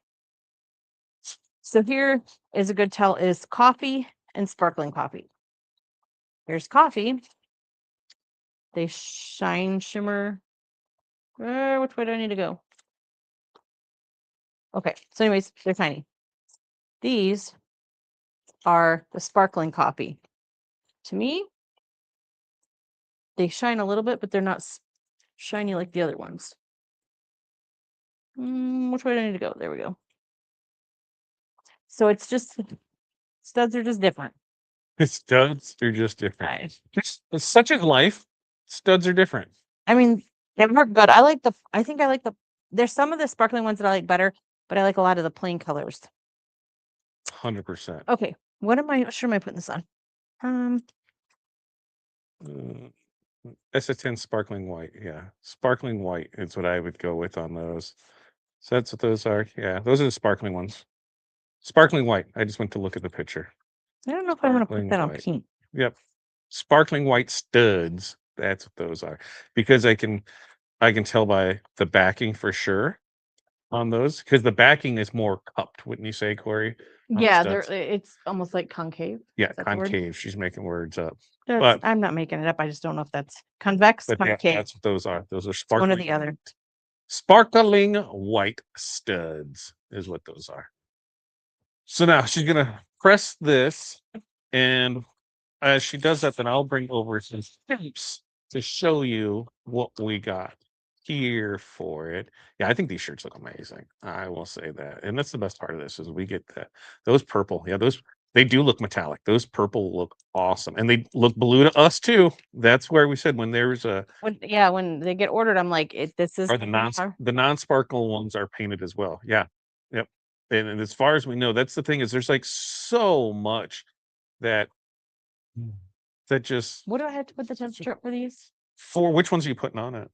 So here is a good tell is coffee and sparkling coffee. Here's coffee. They shine, shimmer. Which way do I need to go? Okay. So anyways, they're tiny. These are the sparkling coffee. To me, they shine a little bit, but they're not shiny like the other ones. Which way do I need to go? There we go. So it's just studs are just different. Studs are just different. Right. It's such as life. Studs are different. I mean, they work good. I think I like there's some of the sparkling ones that I like better, but I like a lot of the plain colors. 100%. Okay. What am I putting this on? S10 sparkling white. Yeah. Sparkling white is what I would go with on those. So that's what those are. Yeah. Those are the sparkling ones. Sparkling white. I just went to look at the picture. I don't know if I want to put Sparkling that on white. pink. Yep. Sparkling white studs. That's what those are. Because I can tell by the backing for sure on those. Because the backing is more cupped, wouldn't you say, Corey? on Yeah, studs? it's almost like concave. Yeah, Is that the word? concave. She's making words up. That's- But I'm not making it up. I just don't know if that's convex, yeah, concave. that's what those are. Those are One or sparkling. the other. Sparkling white studs is what those are. So now she's gonna press this, and as she does that, then I'll bring over some shapes to show you what we got here for it. Yeah, I think these shirts look amazing. I will say that, and that's the best part of this is we get those purple. Yeah, they do look metallic. Those purple look awesome, and they look blue to us too. That's where we said when there's When they get ordered, I'm like, this is or the non-sparkle ones are painted as well. Yeah. Yep. And as far as we know, that's the thing is there's like so much that just What do I have to put the temperature up for these? for which ones are you putting on it?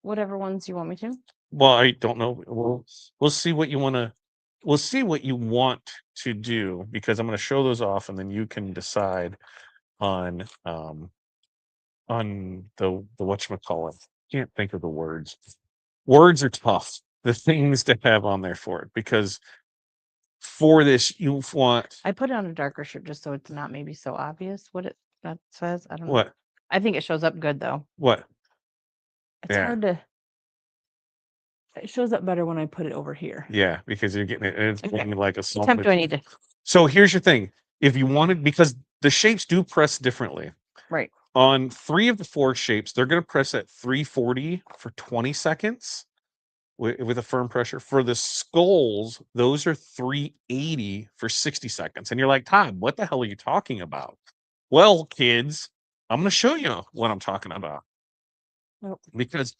Whatever ones you want me to. Well, I don't know. We'll see what you want to we'll see what you want to do because I'm going to show those off and then you can decide on the whatchamacallit. Can't think of the words. Words are tough. The things to have on there for it because for this you want I put it on a darker shirt just so it's not maybe so obvious what that says. I don't know. what I think it shows up good though. what It's Yeah. hard to. It shows up better when I put it over here. yeah because you're getting it and it's Okay. getting like a What small temp do I need to? so here's your thing if you wanted because the shapes do press differently Right. on 3 of the 4 shapes they're going to press at 340 for 20 seconds with a firm pressure for the skulls those are 380 for 60 seconds and you're like Todd what the hell are you talking about well kids I'm going to show you what I'm talking about Nope. because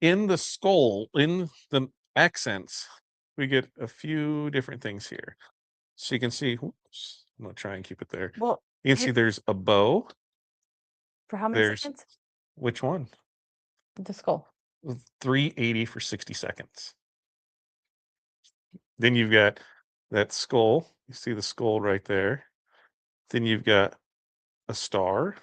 in the skull in the accents we get a few different things here so you can see oops, I'm going to try and keep it there Well, you can see there's a bow for how many there's seconds? which one The skull. 380 for 60 seconds then you've got that skull you see the skull right there then you've got a star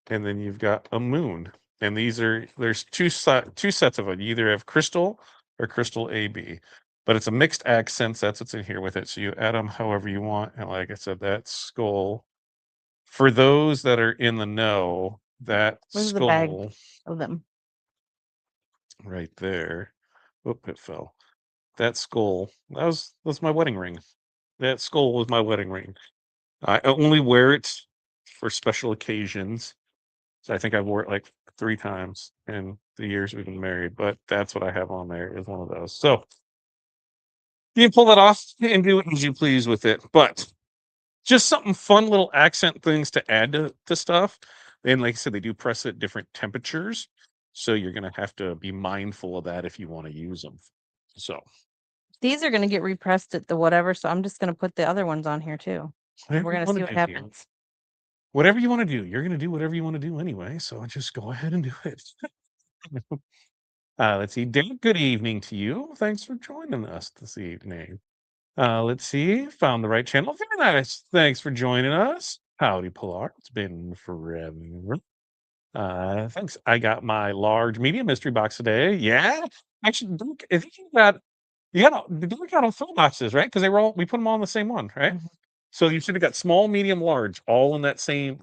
and then you've got a moon and there's two sets of it you either have crystal or Crystal AB. But it's a mixed accents. That's what's in here with it. So you add them however you want. And like I said, that skull, for those that are in the know, that Where's the bag skull of them? right there. Oop, it fell. That skull, that's my wedding ring. That skull was my wedding ring. I only wear it for special occasions. So I think I've wore it like 3 times in the years we've been married, but that's what I have on there is one of those. So you can pull that off and do as you please with it. But just something fun, little accent things to add to stuff. And like I said, they do press at different temperatures. So you're going to have to be mindful of that if you want to use them. So These are gonna get repressed at the whatever, so I'm just gonna put the other ones on here too. whatever We're you gonna wanna see what do, dear. happens. Whatever you want to do, you're going to do whatever you want to do anyway. So just go ahead and do it. Let's see. Dave, good evening to you. Thanks for joining us this evening. Let's see. Found the right channel. Very nice. Thanks for joining us. Howdy, Pilar. It's been forever. Thanks. I got my large medium mystery box today. Yeah. Actually, I think you got all 4 boxes, right? Because we put them all in the same one, right? Mhm. So you should have got small, medium, large, all in that same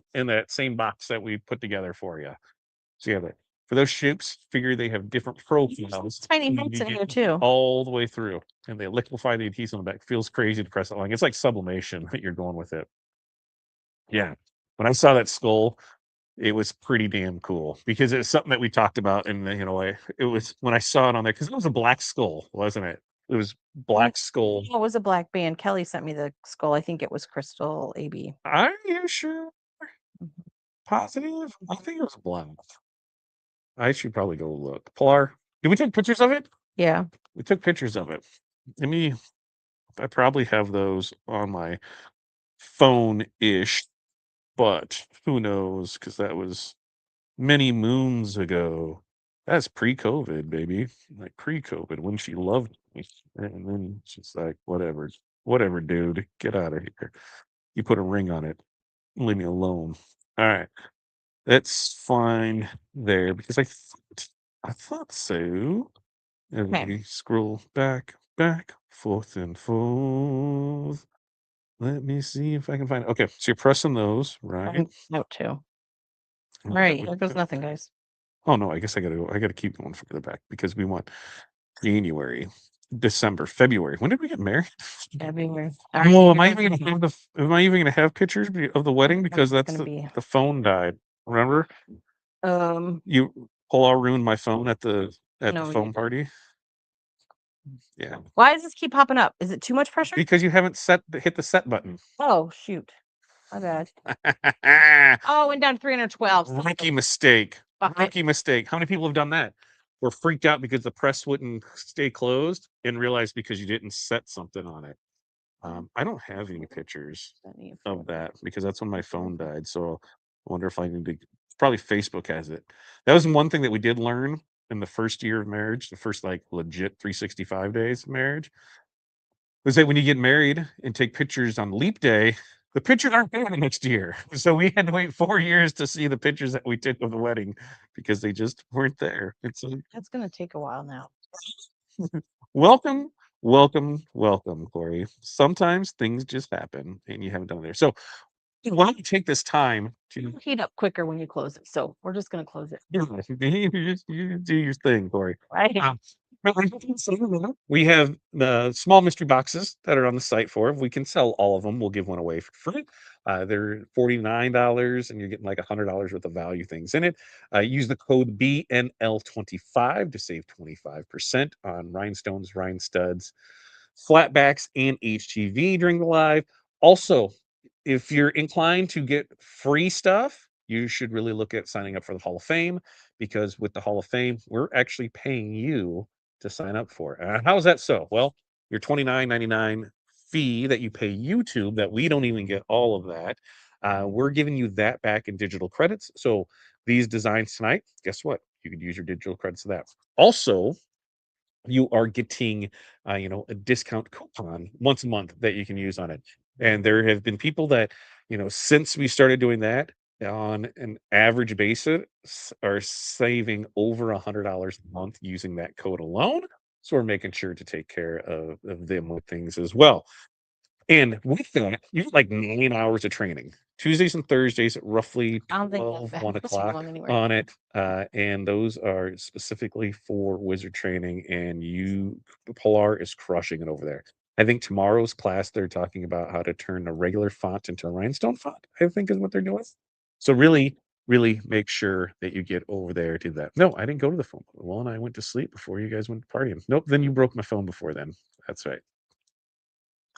box that we put together for you. So yeah, but for those ships, figure they have different profiles. Tiny and hints you in get here too. all the way through, and they liquefy the adhesive on the back. Feels crazy to press that line. It's like sublimation that you're going with it. Yeah. When I saw that skull, it was pretty damn cool because it's something that we talked about, and it was when I saw it on there because it was a black skull, wasn't it? It was black skull. Oh, it was a black band. Kelly sent me the skull. I think it was Crystal AB. Are you sure? Mhm. Positive? I think it was black. I should probably go look. Pilar, did we take pictures of it? Yeah. We took pictures of it. I probably have those on my phone-ish, but who knows? Because that was many moons ago. That's pre-COVID, baby. Like pre-COVID when she loved me. And then she's like, whatever, dude. Get out of here. You put a ring on it. Leave me alone. All right. That's fine there because I thought so. And Okay. we scroll back, forth and forth. Let me see if I can find it. Okay, so you're pressing those, right? Note too. All Right. we Here goes got- nothing, guys. Oh no, I guess I gotta keep going further back because we want January, December, February. When did we get married? February. Oh, am I even gonna have pictures of the wedding? Because It's that's gonna be the phone died. Remember? Paul ruined my phone at the no, we phone didn't. party. Yeah. Why does this keep popping up? Is it too much pressure? Because you haven't hit the set button. Oh shoot. My bad. Oh, went down to 312. So Rookie mistake. Fuck it. Rookie mistake. How many people have done that? Were freaked out because the press wouldn't stay closed and realized because you didn't set something on it. I don't have any pictures of that because that's when my phone died. So I wonder if I need to. Probably Facebook has it. That was one thing that we did learn in the first year of marriage, the first like legit 365 days of marriage, was that when you get married and take pictures on leap day, the pictures aren't there the next year. So we had to wait 4 years to see the pictures that we took of the wedding because they just weren't there. That's gonna take a while now. Welcome, welcome, Corey. Sometimes things just happen and you haven't done it there. So why don't you take this time to It'll heat up quicker when you close it. So we're just gonna close it. you do your thing, Corey. Right. We have the small mystery boxes that are on the site for. If we can sell all of them, we'll give one away for free. They're $49, and you're getting like $100 worth of value things in it. Use the code BNL25 to save 25% on rhinestones, rhinestuds, flatbacks, and HTV during the live. Also, if you're inclined to get free stuff, you should really look at signing up for the Hall of Fame because with the Hall of Fame, we're actually paying you to sign up for. How is that so? Well, your $29.99 fee that you pay YouTube, that we don't even get all of that. We're giving you that back in digital credits. So these designs tonight, guess what? You could use your digital credits to that. Also, you are getting a discount coupon once a month that you can use on it. And there have been people that since we started doing that on an average basis are saving over $100 a month using that code alone. So we're making sure to take care of them with things as well. And with that, you get like 9 hours of training. Tuesdays and Thursdays at roughly I don't think 12, that 1 matters o'clock going anywhere. on it. And those are specifically for wizard training. And Polar is crushing it over there. I think tomorrow's class, they're talking about how to turn a regular font into a rhinestone font, I think is what they're doing. So really, really make sure that you get over there to that. No, I didn't go to the phone. Well, and I went to sleep before you guys went partying. Nope, then you broke my phone before then. That's right.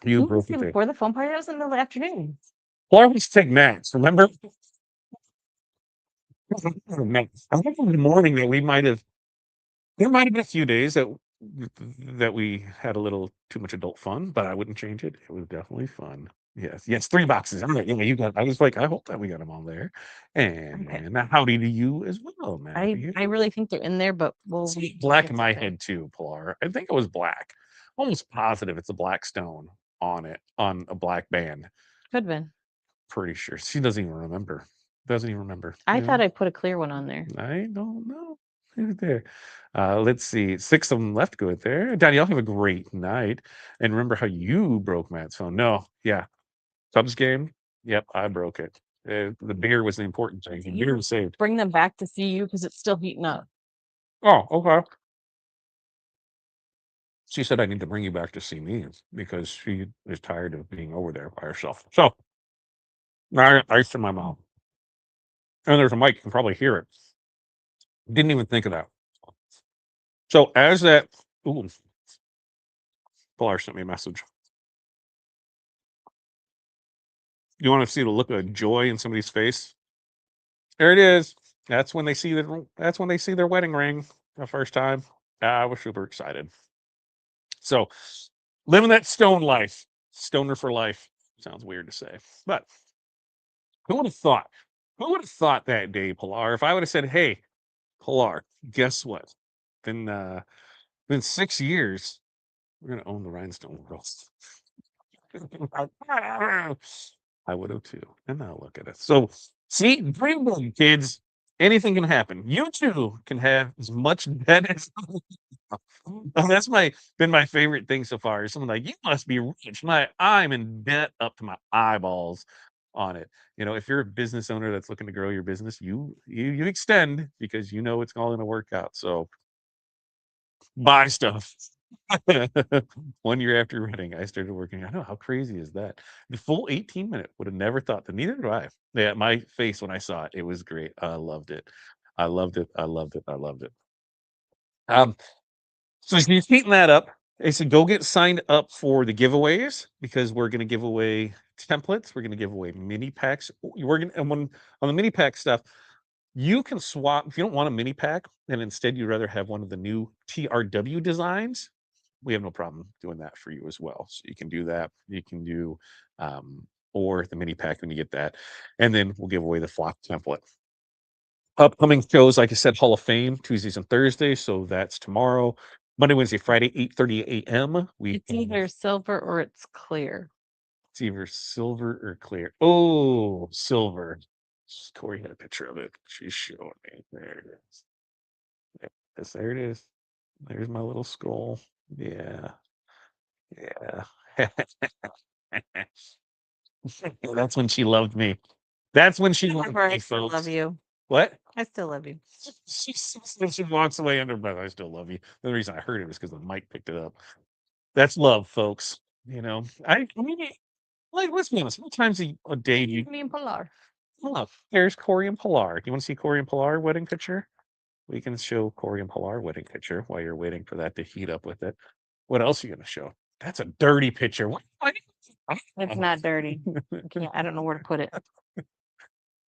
You broke it. Before the phone party, I was in the afternoon. Well, I always take naps, remember? I think in the morning that there might have been a few days that we had a little too much adult fun, but I wouldn't change it. It was definitely fun. Yes, 3 boxes. I'm like, yeah, you got. I was like, I hope that we got them all there. Okay. And howdy to you as well, man. I really think they're in there, but we'll See black get in my there. head too, Pilar. I think it was black. Almost positive it's a black stone on it, on a black band. Could have been. Pretty sure. She doesn't even remember. Doesn't even remember. I you thought know? I put a clear one on there. I don't know. Who's there? Let's see. 6 of them left. Good there. Daddy, y'all have a great night. And remember how you broke Matt's phone? No. Yeah. Cubs game. Yep, I broke it. The beer was the important thing. The beer was saved. Bring them back to see you because it's still heating up. Oh, okay. She said I need to bring you back to see me because she is tired of being over there by herself. So I iced in my mouth. And there's a mic, you can probably hear it. Didn't even think of that. So as that, ooh, Pilar sent me a message. You want to see the look of joy in somebody's face? There it is. That's when they see their wedding ring the first time. I was super excited. So living that stone life, stoner for life. Sounds weird to say, but who would have thought? Who would have thought that day, Pilar? If I would have said, "Hey, Pilar, guess what? In 6 years, we're gonna own the Rhinestone Girls." I would have too. And now look at it. So see, dream big, kids. Anything can happen. You too can have as much debt as that's been my favorite thing so far. Someone like, you must be rich. I'm in debt up to my eyeballs on it. If you're a business owner that's looking to grow your business, you extend because you know it's all going to work out. So buy stuff. 1 year after wedding, I started working. I know, how crazy is that? The full 18-minute. Would have never thought that. Neither do I. Yeah, my face when I saw it, it was great. I loved it. I loved it. I loved it. I loved it. So she's heating that up. I said, go get signed up for the giveaways because we're going to give away templates. We're going to give away mini packs. We're going and on the mini pack stuff, you can swap if you don't want a mini pack and instead you'd rather have one of the new TRW designs. We have no problem doing that for you as well. So you can do that. You can do or the mini pack when you get that, and then we'll give away the flock template. Upcoming shows, like I said, Hall of Fame, Tuesdays and Thursdays. So that's tomorrow, Monday, Wednesday, Friday, 8:30 a.m. It's either silver or it's clear. It's either silver or clear. Oh, silver. Corey had a picture of it. She's showing me. There it is. There it is. There's my little skull. Yeah. Yeah. That's when she loved me. That's when she loved Remember, me, I still folks. love you. What? I still love you. She walks away under breath. I still love you. The reason I heard it was because the mic picked it up. That's love, folks. I mean, like, let's be honest. How many times a day do you Me and Pilar. love? There's Corey and Pilar. Do you want to see Corey and Pilar wedding picture? We can show Corey and Pilar wedding picture while you're waiting for that to heat up with it. What else are you going to show? That's a dirty picture. What? It's not dirty. I don't know where to put it.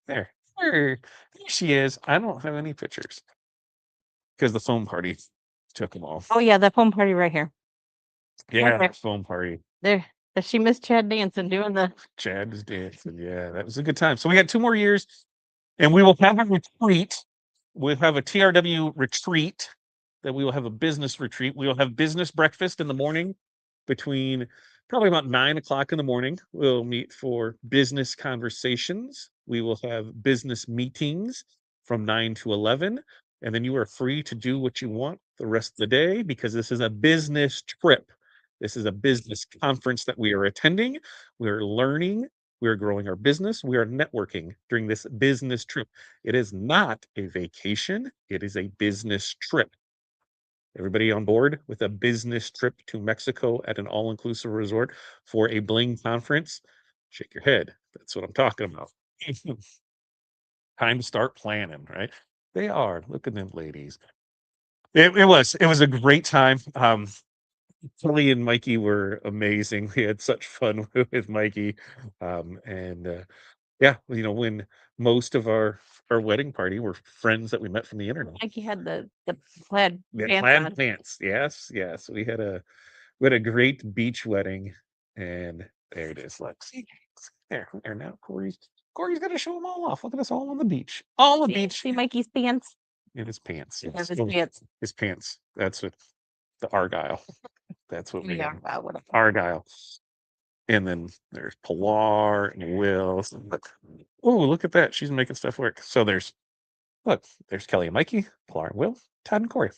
There. There she is. I don't have any pictures because the foam party took them all. Oh yeah, that phone party right here. Yeah, there. foam party. There. Does she miss Chad dancing doing the Chad was dancing. Yeah, that was a good time. So we got 2 more years, and we will have a retreat. We'll have a TRW retreat. That we will have a business retreat. We will have business breakfast in the morning between probably about 9 o'clock in the morning. We'll meet for business conversations. We will have business meetings from 9 to 11. And then you are free to do what you want the rest of the day because this is a business trip. This is a business conference that we are attending. We're learning. We're growing our business. We are networking during this business trip. It is not a vacation. It is a business trip. Everybody on board with a business trip to Mexico at an all-inclusive resort for a Bling conference? Shake your head. That's what I'm talking about. Time to start planning, right? They are. Look at them ladies. It was a great time. Kelly and Mikey were amazing. We had such fun with Mikey. Yeah, when most of our wedding party were friends that we met from the internet. Mikey had the plaid Yeah, pants plaid on. pants. Yes. We had a great beach wedding, and there it is. Look, see there now. Corey's gonna show them all off. Look at us all on the beach. All on the beach. See Mikey's pants? In his pants. He Yes. has his Oh, pants. his pants. That's what the Argyle. That's what we Yeah, have. whatever. Argyle. And then there's Pilar and Wills. Oh, look at that. She's making stuff work. So there's Kelly and Mikey, Pilar and Will, Todd and Corey.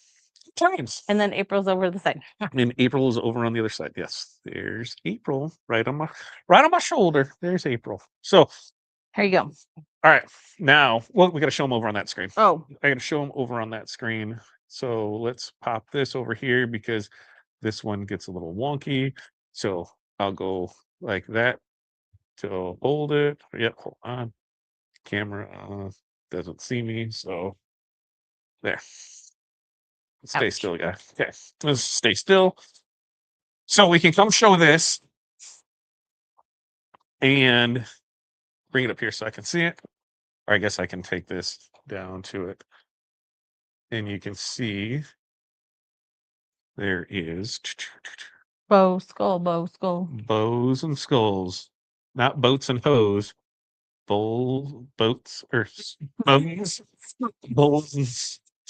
Times. And then April's over the side. And April is over on the other side. Yes, there's April right on my shoulder. There's April. So Here you go. all right, now we got to show them over on that screen. Oh, I got to show them over on that screen. So let's pop this over here because this one gets a little wonky. So I'll go like that to hold it. Yep, hold on. Camera doesn't see me, so there. Stay Ouch. still, guys. Okay, let's stay still. So we can come show this and bring it up here so I can see it. Or I guess I can take this down to it. And you can see there is bow skull, bow skull. bows and skulls, not boats and hoes. Boats or bones, bowls and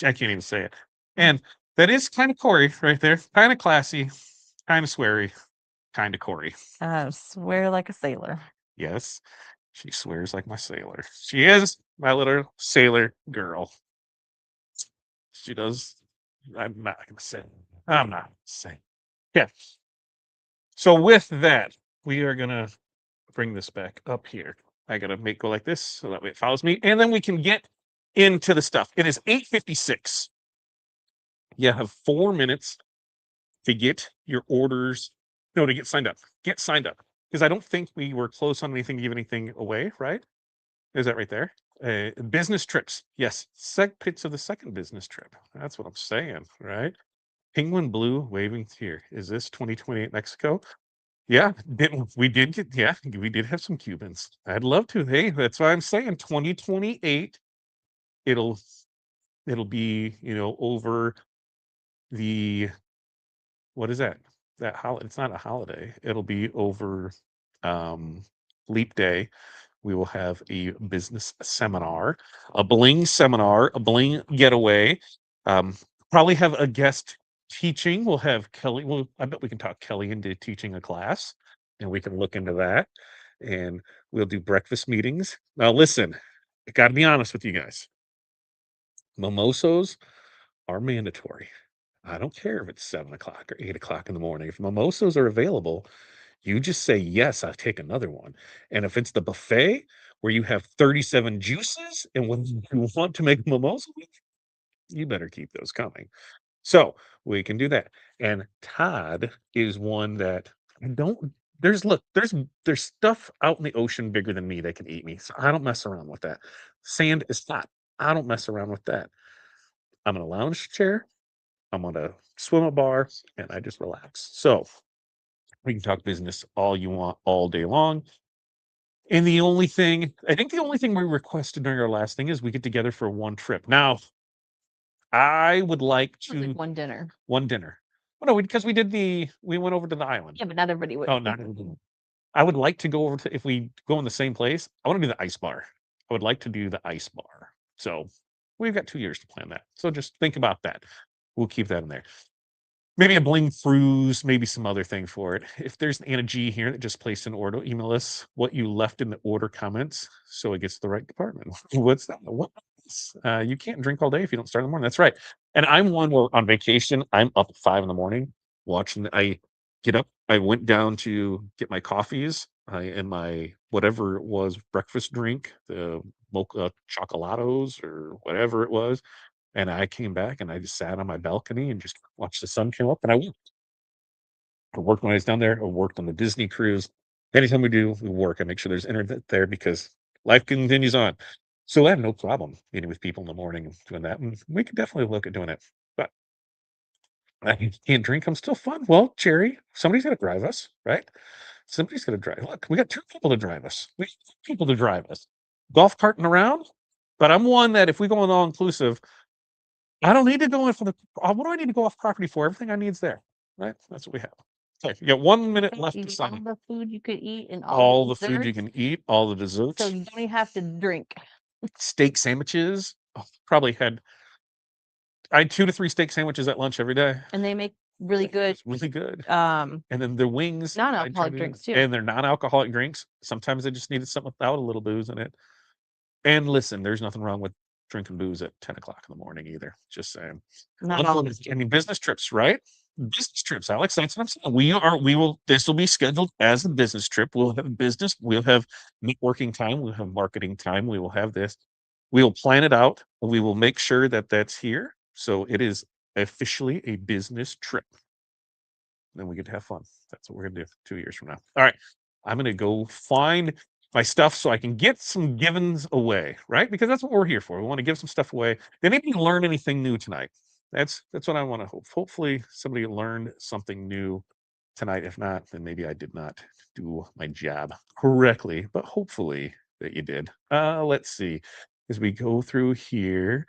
I can't even say it. And that is kind of Corey right there. Kind of classy, kind of sweary, kind of Corey. Swear like a sailor. Yes, she swears like my sailor. She is my little sailor girl. She does. I'm not going to say. I'm not going to say. Yeah. So with that, we are going to bring this back up here. I got to go like this so that way it follows me. And then we can get into the stuff. It is 8:56. You have 4 minutes to get your orders. No, to get signed up. Get signed up. Because I don't think we were close on anything to give anything away, right? Is that right there? Business trips. Yes. Pits of the second business trip. That's what I'm saying, right? Penguin blue waving here. Is this 2028 Mexico? Yeah, we did have some Cubans. I'd love to. Hey, that's why I'm saying 2028. It'll be, over the what is that? That holiday. It's not a holiday. It'll be over Leap Day. We will have a business seminar, a Bling seminar, a Bling getaway. Probably have a guest teaching. We'll have Kelly. Well, I bet we can talk Kelly into teaching a class, and we can look into that. And we'll do breakfast meetings. Now, listen, I got to be honest with you guys. Mimosos are mandatory. I don't care if it's 7 o'clock or 8 o'clock in the morning. If mimosas are available, you just say, yes, I'll take another one. And if it's the buffet where you have 37 juices and when you want to make mimosa with, you better keep those coming. So we can do that. And Todd is one that I don't, there's stuff out in the ocean bigger than me that can eat me. So I don't mess around with that. Sand is hot. I don't mess around with that. I'm in a lounge chair. I'm on a swim a bar and I just relax. So we can talk business all you want all day long. And I think the only thing we requested during our last thing is we get together for one trip. Now, I would like It was to like one dinner. one dinner. Well, no, because we went over to the island. Yeah, but not everybody would. Oh, not everybody. I would like to go over to, if we go in the same place, I want to do the ice bar. I would like to do the ice bar. So we've got 2 years to plan that. So just think about that. We'll keep that in there. Maybe a Bling cruise, maybe some other thing for it. If there's an Anna G here that just placed an order, email us what you left in the order comments so it gets to the right department. What's that? What? Yes. You can't drink all day if you don't start in the morning. That's right. And I'm one where on vacation, I'm up at 5 in the morning watching. I get up, I went down to get my coffees and my whatever it was breakfast drink, the mocha chocolatos or whatever it was. And I came back and I just sat on my balcony and just watched the sun come up and I worked when I was down there. I worked on the Disney cruise. Anytime we work, I make sure there's internet there because life continues on. So I have no problem meeting with people in the morning and doing that. And we could definitely look at doing it. But I can't drink. I'm still fun. Well, Jerry, somebody's got to drive us, right? Somebody's got to drive. Look, we got two people to drive us. We got two people to drive us. Golf carting around. But I'm one that if we go on all inclusive, I don't need to go in for the. What do I need to go off property for? Everything I need is there, right? That's what we have. Okay, you got 1 minute left to Eat all sign. the food you could eat and All the the food you desserts, can eat, all the so desserts, you don't even have to drink. steak sandwiches. Oh, probably had I had 2 to 3 steak sandwiches at lunch every day. And they make really good It's really good. um And then the wings, I try non-alcoholic to drinks too. and they're non-alcoholic drinks. Sometimes I just needed something without a little booze in it. And listen, there's nothing wrong with drinking booze at 10 o'clock in the morning either. Just saying. Not all of I mean, business trips, right? Business trips, Alex. That's what I'm saying. This will be scheduled as a business trip. We'll have business, we'll have networking time, we'll have marketing time, we will have this. We'll plan it out. We will make sure that that's here. So it is officially a business trip. Then we get to have fun. That's what we're gonna do 2 years from now. All right. I'm gonna go find my stuff so I can get some givens away, right? Because that's what we're here for. We want to give some stuff away. Did anybody learn anything new tonight? That's what I want to hope. Hopefully somebody learned something new tonight. If not, then maybe I did not do my job correctly, but hopefully that you did. Let's see. As we go through here.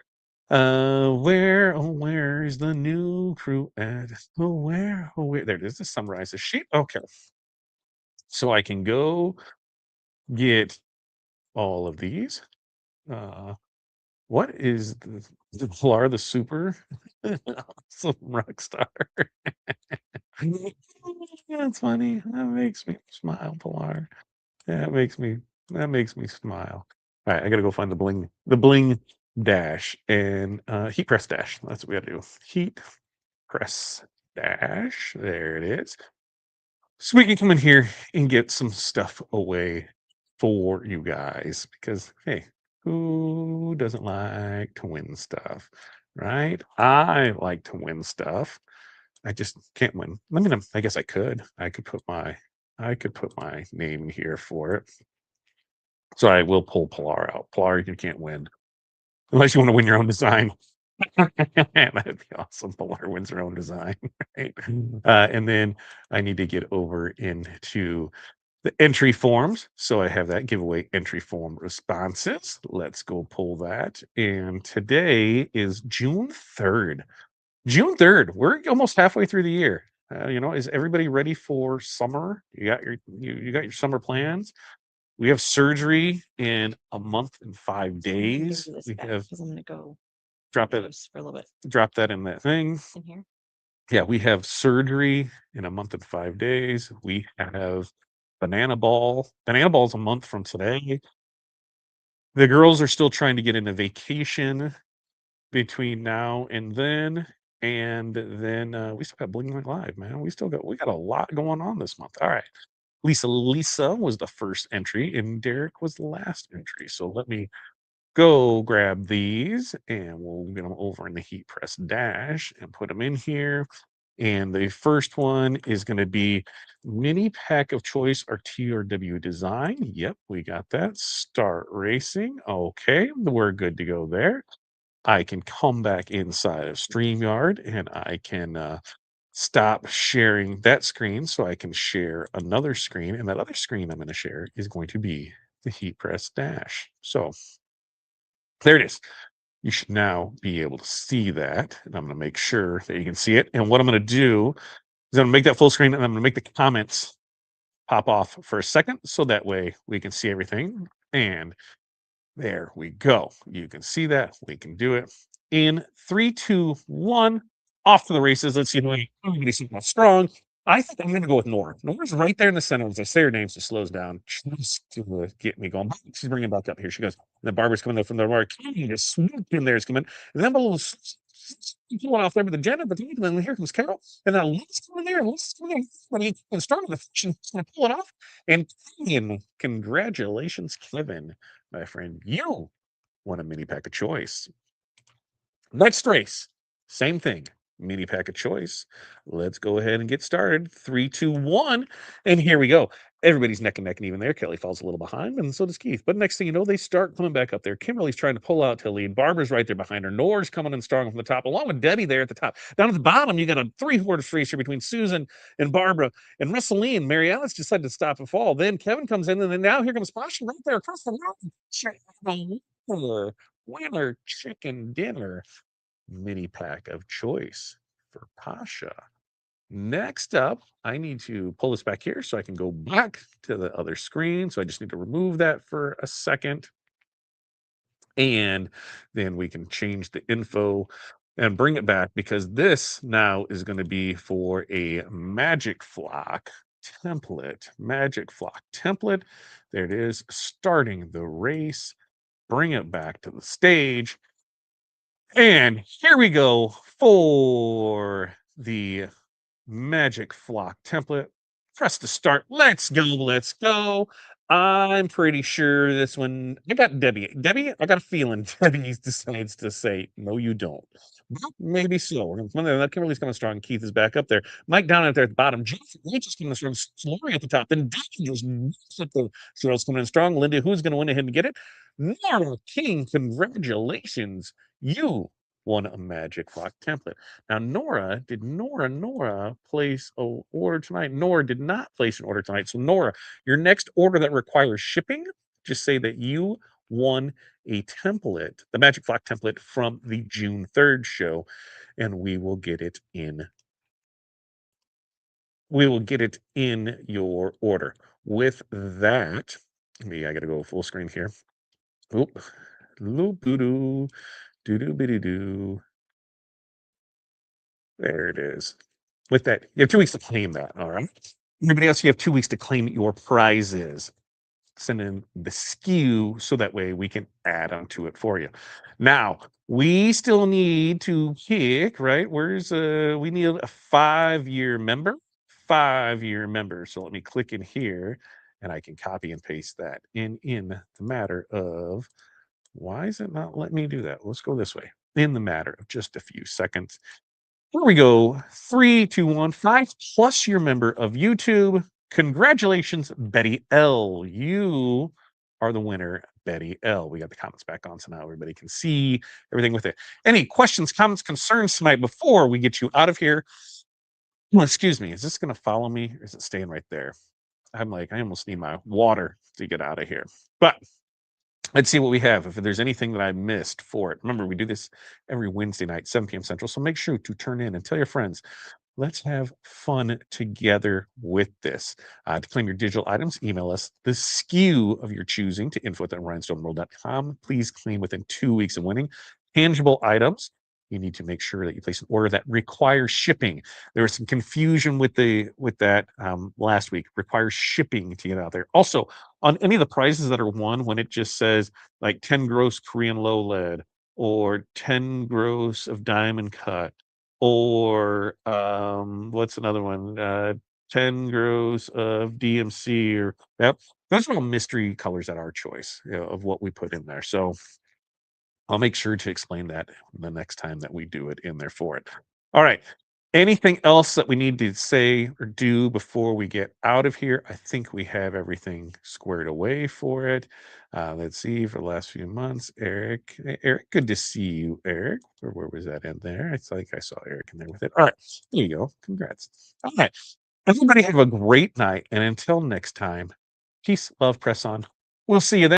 Where is the new crew at? Where? There it is. The summarize the sheet. Okay. So I can go get all of these. What is the Pilar the super awesome rock star? That's funny. That makes me smile, Pilar. That makes me smile. All right, I gotta go find the bling dash and heat press dash. That's what we gotta do. Heat press dash. There it is. So we can come in here and get some stuff away for you guys because hey, who doesn't like to win stuff, right? I like to win stuff. I just can't win. I mean, I guess I could. I could put my name here for it. So I will pull Pilar out. Pilar, you can't win unless you want to win your own design. That'd be awesome. Pilar wins her own design, right? And then I need to get over into the entry forms. So I have that giveaway entry form responses. Let's go pull that. And today is June 3rd. June 3rd. We're almost halfway through the year. Is everybody ready for summer? You got your summer plans? We have surgery in a month and 5 days. We have because I'm gonna go drop it close for a little bit drop that in that thing. in here. Yeah, we have surgery in a month and 5 days. We have banana ball. Banana ball's a month from today. The girls are still trying to get into vacation between now and then. And then we still got Bling Night Live, man. We got a lot going on this month. All right. Lisa was the first entry, and Derek was the last entry. So let me go grab these, and we'll get them over in the heat press dash and put them in here. And the first one is going to be mini pack of choice or TRW design. Yep, we got that. Start racing. Okay, we're good to go there. I can come back inside of StreamYard and I can stop sharing that screen so I can share another screen. And that other screen I'm going to share is going to be the heat press dash. So there it is. You should now be able to see that. And I'm going to make sure that you can see it. And what I'm going to do is I'm going to make that full screen and I'm going to make the comments pop off for a second. So that way we can see everything. And there we go. You can see that. We can do it in 3, 2, 1. Off to the races. Let's see who everybody's how strong. I think I'm going to go with Nora. Nora's right there in the center. As I say her name, she slows down just to get me going. She's bringing it back up here. She goes, and the Barbara's coming up from the bar. Just swoop in there is coming. And then a little pulling off there with the Jenna, but then here comes Carol. And then Liz coming there. And Liz coming there. When he can start with the fish, he's going to pull it off. And Kevin, congratulations, Kevin, my friend. You won a mini pack of choice. Next race, same thing. Mini pack of choice. Let's go ahead and get started. 3, 2, 1. And here we go. Everybody's neck and neck, and even there, Kelly falls a little behind, and so does Keith. But next thing you know, they start coming back up there. Kimberly's trying to pull out to lead. Barbara's right there behind her. Nora's coming in strong from the top, along with Debbie there at the top. Down at the bottom, you got a 3-horse race here between Susan and Barbara. And Russelline, Mary Alice decided to stop and fall. Then Kevin comes in, and then now here comes Pasha right there across the road. Winner chicken dinner. Mini pack of choice for Pasha. Next up, I need to pull this back here so I can go back to the other screen. So I just need to remove that for a second. And then we can change the info and bring it back, because this now is going to be for a Magic Flock template. Magic Flock template. There it is, starting the race. Bring it back to the stage. And here we go for the Magic Flock template. Press to start. Let's go. Let's go. I'm pretty sure this one, I got Debbie. Debbie, I got a feeling Debbie decides to say, no, you don't. Well, maybe so. Kimberly's coming strong. Keith is back up there. Mike down at there at the bottom. Rachel's coming strong. Sweary at the top. Then Debbie is at the Cheryl's coming in strong. Linda, who's going to win ahead and get it? Nora King, congratulations. You won a Magic Flock template. Now, Nora place an order tonight? Nora did not place an order tonight. So, Nora, your next order that requires shipping, just say that you won a template, the Magic Flock template from the June 3rd show, and we will get it in. We will get it in your order. With that, I got to go full screen here. Oop, loop doo doo doo bitty doo. There it is. With that, you have 2 weeks to claim that. All right. Everybody else, you have 2 weeks to claim your prizes. Send in the SKU so that way we can add onto it for you. Now, we still need to pick, right? We need a 5-year member. 5-year member. So let me click in here and I can copy and paste that in the matter of, why is it not letting me do that? Let's go this way. In the matter of just a few seconds. Here we go. 3, 2, 1, 5+ your member of YouTube. Congratulations, Betty L. You are the winner, Betty L. We got the comments back on, so now everybody can see everything with it. Any questions, comments, concerns tonight before we get you out of here? Well, excuse me. Is this going to follow me, or is it staying right there? I'm like, I almost need my water to get out of here. But let's see what we have. If there's anything that I missed for it. Remember, we do this every Wednesday night, 7 p.m. Central. So make sure to turn in and tell your friends. Let's have fun together with this. To claim your digital items, email us the SKU of your choosing to info@rhinestoneworld.com. Please claim within 2 weeks of winning. Tangible items, you need to make sure that you place an order that requires shipping. There was some confusion with that last week. Requires shipping to get out there. Also, on any of the prizes that are won, when it just says like 10 gross Korean low lead or 10 gross of diamond cut, or what's another one? 10 gross of DMC, or those are all mystery colors at our choice, of what we put in there. So I'll make sure to explain that the next time that we do it in there for it. All right. Anything else that we need to say or do before we get out of here? I think we have everything squared away for it. Let's see, for the last few months, Eric, good to see you, Eric. Or where was that in there? It's like I saw Eric in there with it. All right, there you go. Congrats. All right. Everybody have a great night. And until next time, peace, love, press on. We'll see you then.